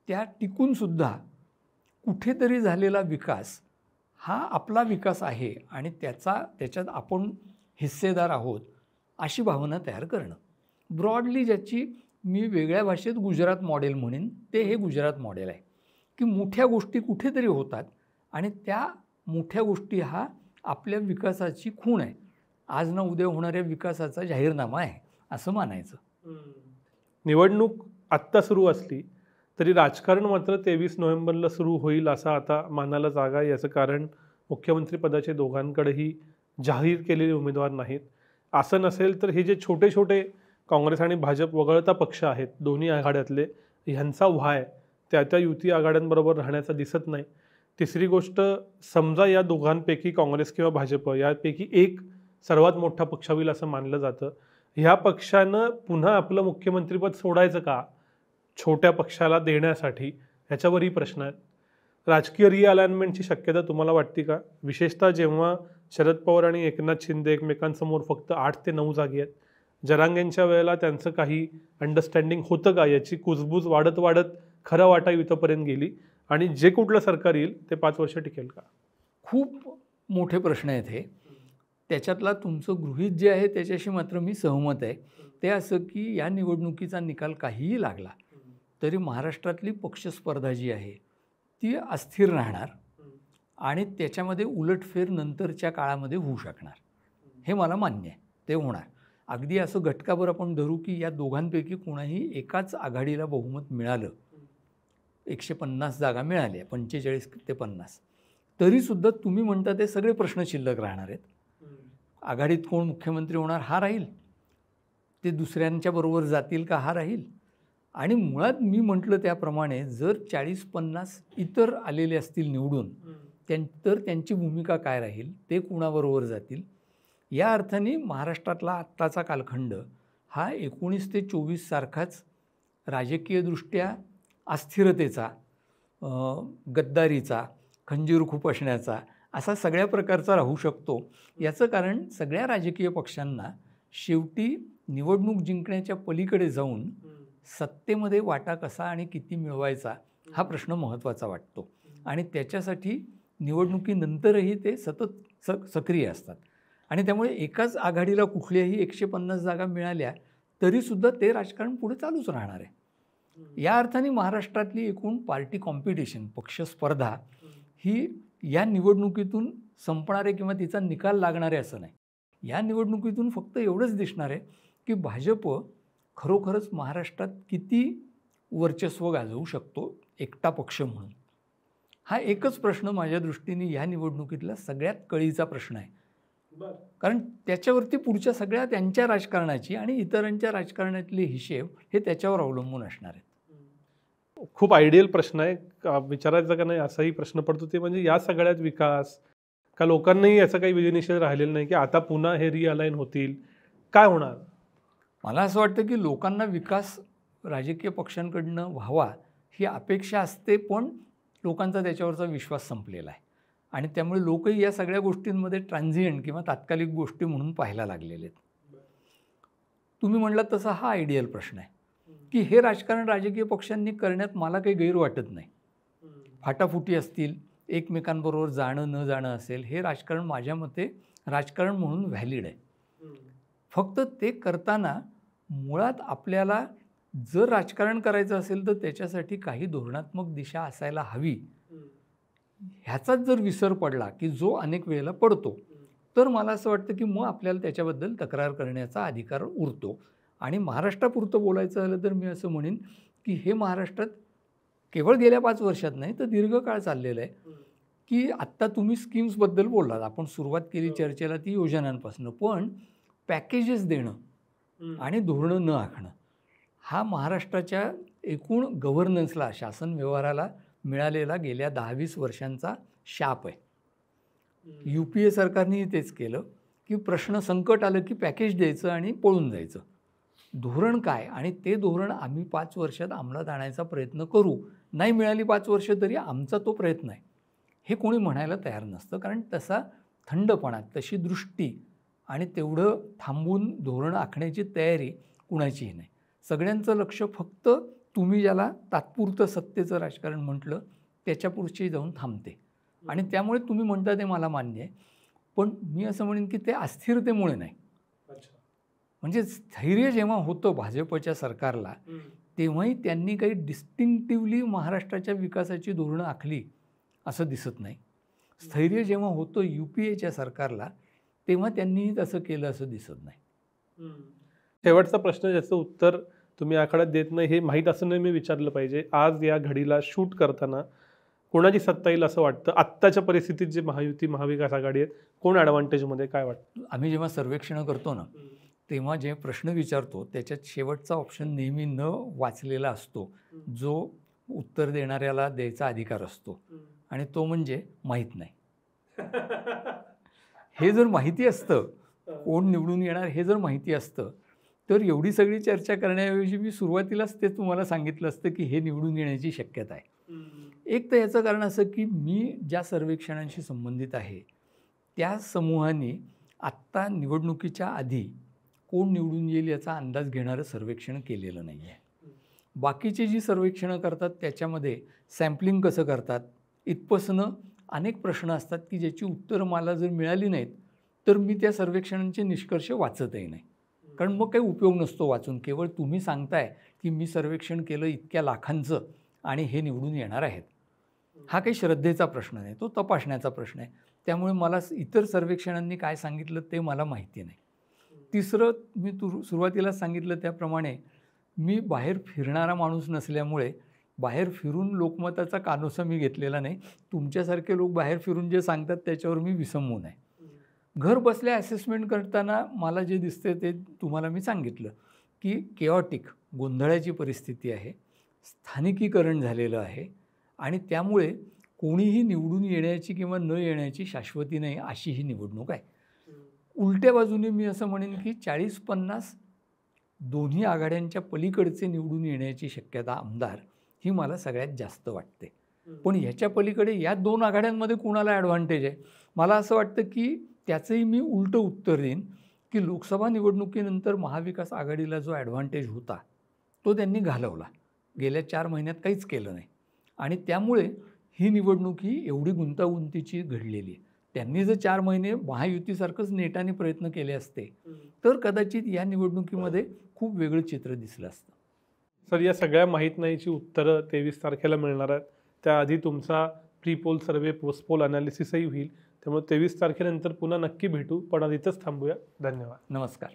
त्या टिकूनसुद्धा कुठेतरी झालेला विकास हा आपला विकास आहे आणि त्याच्यात आपण हिस्सेदार आहोत अशी भावना तयार करणं. ब्रॉडली ज्याची मी वेगळ्या भाषेत गुजरात मॉडेल म्हणेन ते हे गुजरात मॉडेल आहे की मोठ्या गोष्टी कुठेतरी होतात आणि त्या मोठ्या गोष्टी हा आपल्या विकासाची खूण आहे, आज ना उद्या होणाऱ्या विकासाचा जाहीरनामा आहे असं मानायचं. निवडणूक आत्ता सुरू असली तरी राजकारण मात्र 23 नोव्हेंबरला सुरू होईल असं आता मानायला जागा आहे. याचं कारण मुख्यमंत्री पदाचे दोघांकडेही जाहीर केलेले उमेदवार नाहीत. असं नसेल तर हे जे छोटे छोटे काँग्रेस आणि भाजप वगळता पक्ष आहेत दोन्ही आघाड्यातले, ह्यांचा व्हाय त्या युती आघाड्यांबरोबर राहण्याचा दिसत नाही. तिसरी गोष्ट, समजा या दोघांपैकी काँग्रेस किंवा भाजप यापैकी एक सर्वात मोठा पक्ष होईल असं मानलं जातं. ह्या पक्षानं पुन्हा आपलं मुख्यमंत्रीपद सोडायचं का छोट्या पक्षाला देण्यासाठी, ह्याच्यावरही प्रश्न आहेत. राजकीय रिअलाइनमेंटची शक्यता तुम्हाला वाटते का? विशेषतः जेव्हा शरद पवार आणि एकनाथ शिंदे एकमेकांसमोर फक्त 8 ते 9 जागी आहेत. जरांगेंच्या वेळेला त्यांचं काही अंडरस्टँडिंग होतं का याची कुजबूज वाढत वाढत खरं वाटा इथंपर्यंत गेली आणि जे कुठलं सरकार येईल ते 5 वर्ष टिकेल का? खूप मोठे प्रश्न आहेत हे. त्याच्यातला तुमचं गृहीत जे आहे त्याच्याशी मात्र मी सहमत आहे. ते असं की या निवडणुकीचा निकाल काहीही लागला तरी महाराष्ट्रातली पक्षस्पर्धा जी आहे ती अस्थिर राहणार आणि त्याच्यामध्ये उलटफेर नंतरच्या काळामध्ये होऊ शकणार, हे मला मान्य आहे. ते होणार. अगदी असं घटकाभर आपण धरू की या दोघांपैकी कोणाही एकाच आघाडीला बहुमत मिळालं, 150 जागा मिळाल्या 45 ते 50, तरीसुद्धा तुम्ही म्हणता ते सगळे प्रश्न शिल्लक राहणार आहेत. आघाडीत कोण मुख्यमंत्री होणार हा राहील, ते दुसऱ्यांच्या बरोबर जातील का हा राहील. आणि मुळात मी म्हटलं त्याप्रमाणे जर 40-50 इतर आलेले असतील निवडून तर त्यांची भूमिका काय राहील, ते कुणाबरोबर जातील. या अर्थाने महाराष्ट्रातला आत्ताचा कालखंड हा 19 ते 24 सारखाच राजकीयदृष्ट्या अस्थिरतेचा, गद्दारीचा, खंजीर खुपसण्याचा असा सगळ्या प्रकारचा राहू शकतो. याचं कारण सगळ्या राजकीय पक्षांना शेवटी निवडणूक जिंकण्याच्या पलीकडे जाऊन सत्तेमध्ये वाटा कसा आणि किती मिळवायचा हा प्रश्न महत्त्वाचा वाटतो आणि त्याच्यासाठी निवडणुकीनंतरही ते सतत सक्रिय असतात. आणि त्यामुळे एकाच आघाडीला कुठल्याही 150 जागा मिळाल्या तरीसुद्धा ते राजकारण पुढे चालूच राहणार आहे. या अर्थाने महाराष्ट्रातली एकूण पार्टी कॉम्पिटिशन, पक्ष स्पर्धा ही या निवडणुकीतून संपणार आहे किंवा तिचा निकाल लागणार आहे असं नाही. या निवडणुकीतून फक्त एवढंच दिसणार आहे की भाजप खरोखरच महाराष्ट्रात किती वर्चस्व गाजवू शकतो एकटा पक्ष म्हणून. हा एकच प्रश्न माझ्या दृष्टीने या निवडणुकीतला सगळ्यात कळीचा प्रश्न आहे. कारण त्याच्यावरती पुढच्या सगळ्या त्यांच्या राजकारणाची आणि इतरांच्या राजकारणातले हिशेब हे त्याच्यावर अवलंबून असणार आहेत. खूप आयडियल प्रश्न आहे, विचारायचा का नाही असाही प्रश्न पडतो. ते म्हणजे या सगळ्यात विकास का लोकांनाही याचं काही विजयनिश्चय राहिलेलं नाही की आता पुन्हा हे रिअलाइन होतील, काय होणार? मला असं वाटतं की लोकांना विकास राजकीय पक्षांकडनं व्हावा ही अपेक्षा असते, पण लोकांचा त्याच्यावरचा विश्वास संपलेला आहे आणि त्यामुळे लोकही या सगळ्या गोष्टींमध्ये ट्रान्झिएंट किंवा तात्कालिक गोष्टी म्हणून पाहायला लागलेले आहेत. तुम्ही म्हणलात तसा हा आयडियल प्रश्न आहे की हे राजकारण राजकीय पक्षांनी करण्यात मला काही गैर वाटत नाही. फाटाफुटी असतील, एकमेकांबरोबर जाणं न जाणं असेल, हे राजकारण माझ्या मते राजकारण म्हणून व्हॅलिड आहे. फक्त ते करताना मुळात आपल्याला जर राजकारण करायचं असेल तर त्याच्यासाठी काही धोरणात्मक दिशा असायला हवी. ह्याचाच जर विसर पडला की जो अनेक वेळेला पडतो, तर मला असं वाटतं की मग आपल्याला त्याच्याबद्दल तक्रार करण्याचा अधिकार उरतो. आणि महाराष्ट्रापुरतं बोलायचं झालं तर मी असं म्हणेन की हे महाराष्ट्रात केवळ गेल्या 5 वर्षात नाही तर दीर्घकाळ चाललेलं आहे. की आत्ता तुम्ही स्कीम्सबद्दल बोललात, आपण सुरुवात केली चर्चेला ती योजनांपासून, पण पॅकेजेस देणं आणि धोरणं न आखणं हा महाराष्ट्राच्या एकूण गव्हर्नन्सला, शासन व्यवहाराला मिळालेला गेल्या 10-20 वर्षांचा शाप आहे. UPA सरकारनेही तेच केलं की प्रश्न संकट आलं की पॅकेज द्यायचं आणि पळून जायचं. धोरण काय आणि ते धोरण आम्ही 5 वर्षात अंमलात आणायचा प्रयत्न करू. नाही मिळाली 5 वर्ष तरी आमचा तो प्रयत्न आहे. हे कोणी म्हणायला तयार नसतं, कारण तसा थंडपणा, तशी दृष्टी आणि तेवढं थांबून धोरण आखण्याची तयारी कुणाचीही नाही. सगळ्यांचं लक्ष फक्त तुम्ही ज्याला तात्पुरतं सत्तेचं राजकारण म्हटलं त्याच्यापुढची जाऊन थांबते. आणि त्यामुळे तुम्ही म्हणता ते मला मान्य आहे, पण मी असं म्हणेन की ते अस्थिरतेमुळे नाही. म्हणजे स्थैर्य जेव्हा होतं भाजपच्या सरकारला, तेव्हाही त्यांनी काही डिस्टिंक्टिव्हली महाराष्ट्राच्या विकासाची धोरणं आखली असं दिसत नाही. स्थैर्य जेव्हा होतं UPAच्या सरकारला, तेव्हा त्यांनीही तसं केलं असं दिसत नाही. शेवटचा प्रश्न ज्याचं उत्तर तुम्ही आखाड्यात देत नाही हे माहीत असं नाही मी विचारलं पाहिजे. आज या घडीला शूट करताना कोणाची सत्ता येईल असं वाटतं? आत्ताच्या परिस्थितीत जे महायुती महाविकास आघाडी आहेत, कोण ॲडव्हान्टेजमध्ये काय वाटतं? आम्ही जेव्हा सर्वेक्षणं करतो ना, तेव्हा जे प्रश्न विचारतो त्याच्यात शेवटचा ऑप्शन नेहमी न वाचलेला असतो, जो उत्तर देणाऱ्याला द्यायचा अधिकार असतो, आणि तो म्हणजे माहीत नाही. हे जर माहिती असतं कोण निवडून येणार, हे जर माहिती असतं तर एवढी सगळी चर्चा करण्याऐवजी मी सुरुवातीलाच ते तुम्हाला सांगितलं असतं की हे निवडून येण्याची शक्यता आहे. एक तर याचं कारण असं की मी ज्या सर्वेक्षणांशी संबंधित आहे त्या समूहाने आत्ता निवडणुकीच्या आधी कोण निवडून येईल याचा अंदाज घेणारं सर्वेक्षण केलेलं नाही आहे. बाकीची जी सर्वेक्षणं करतात त्याच्यामध्ये सॅम्पलिंग कसं करतात इथपासनं अनेक प्रश्न असतात की ज्याची उत्तरं मला जर मिळाली नाहीत तर मी त्या सर्वेक्षणांचे निष्कर्ष वाचतही नाही, कारण मग काही उपयोग नसतो वाचून. केवळ तुम्ही सांगताय की मी सर्वेक्षण केलं इतक्या लाखांचं आणि हे निवडून येणार आहेत, हा काही श्रद्धेचा प्रश्न नाही, तो तपासण्याचा प्रश्न आहे. त्यामुळे मला इतर सर्वेक्षणांनी काय सांगितलं ते मला माहिती नाही. तिसरं, मी सुरुवातीला सांगितलं त्याप्रमाणे मी बाहेर फिरणारा माणूस नसल्यामुळे बाहेर फिरून लोकमताचा कानोसा मी घेतलेला नाही. तुमच्यासारखे लोक बाहेर फिरून जे सांगतात त्याच्यावर मी विसंबून आहे. घर बसल्या असेसमेंट करताना मला जे दिसते ते तुम्हाला मी सांगितलं की केऑटिक, गोंधळाची परिस्थिती आहे, स्थानिकीकरण झालेलं आहे आणि त्यामुळे कोणीही निवडून येण्याची किंवा न येण्याची शाश्वती नाही अशी ही निवडणूक आहे. उलट्या बाजूने मी असं म्हणेन की 40-50 दोन्ही आघाड्यांच्या पलीकडचे निवडून येण्याची शक्यता आमदार ही मला सगळ्यात जास्त वाटते. पण ह्याच्या पलीकडे या दोन आघाड्यांमध्ये कोणाला ॲडव्हान्टेज आहे, मला असं वाटतं की त्याचंही मी उलटं उत्तर देईन की लोकसभा निवडणुकीनंतर महाविकास आघाडीला जो ॲडव्हान्टेज होता तो त्यांनी घालवला. गेल्या 4 महिन्यात काहीच केलं नाही आणि त्यामुळे ही निवडणूक ही एवढी गुंतागुंतीची घडलेली आहे. त्यांनी जर 4 महिने महायुतीसारखंच नेटाने प्रयत्न केले असते तर कदाचित या निवडणुकीमध्ये खूप वेगळं चित्र दिसलं असतं. सर, या सगळ्या माहीत नाहीची उत्तरं 23 तारखेला मिळणार आहेत. त्याआधी तुमचा प्री पोल सर्वे, पोस्ट पोल अनालिसिसही होईल. त्यामुळे 23 तारखेनंतर पुन्हा नक्की भेटू, पण आज इथंच थांबूया. धन्यवाद. नमस्कार.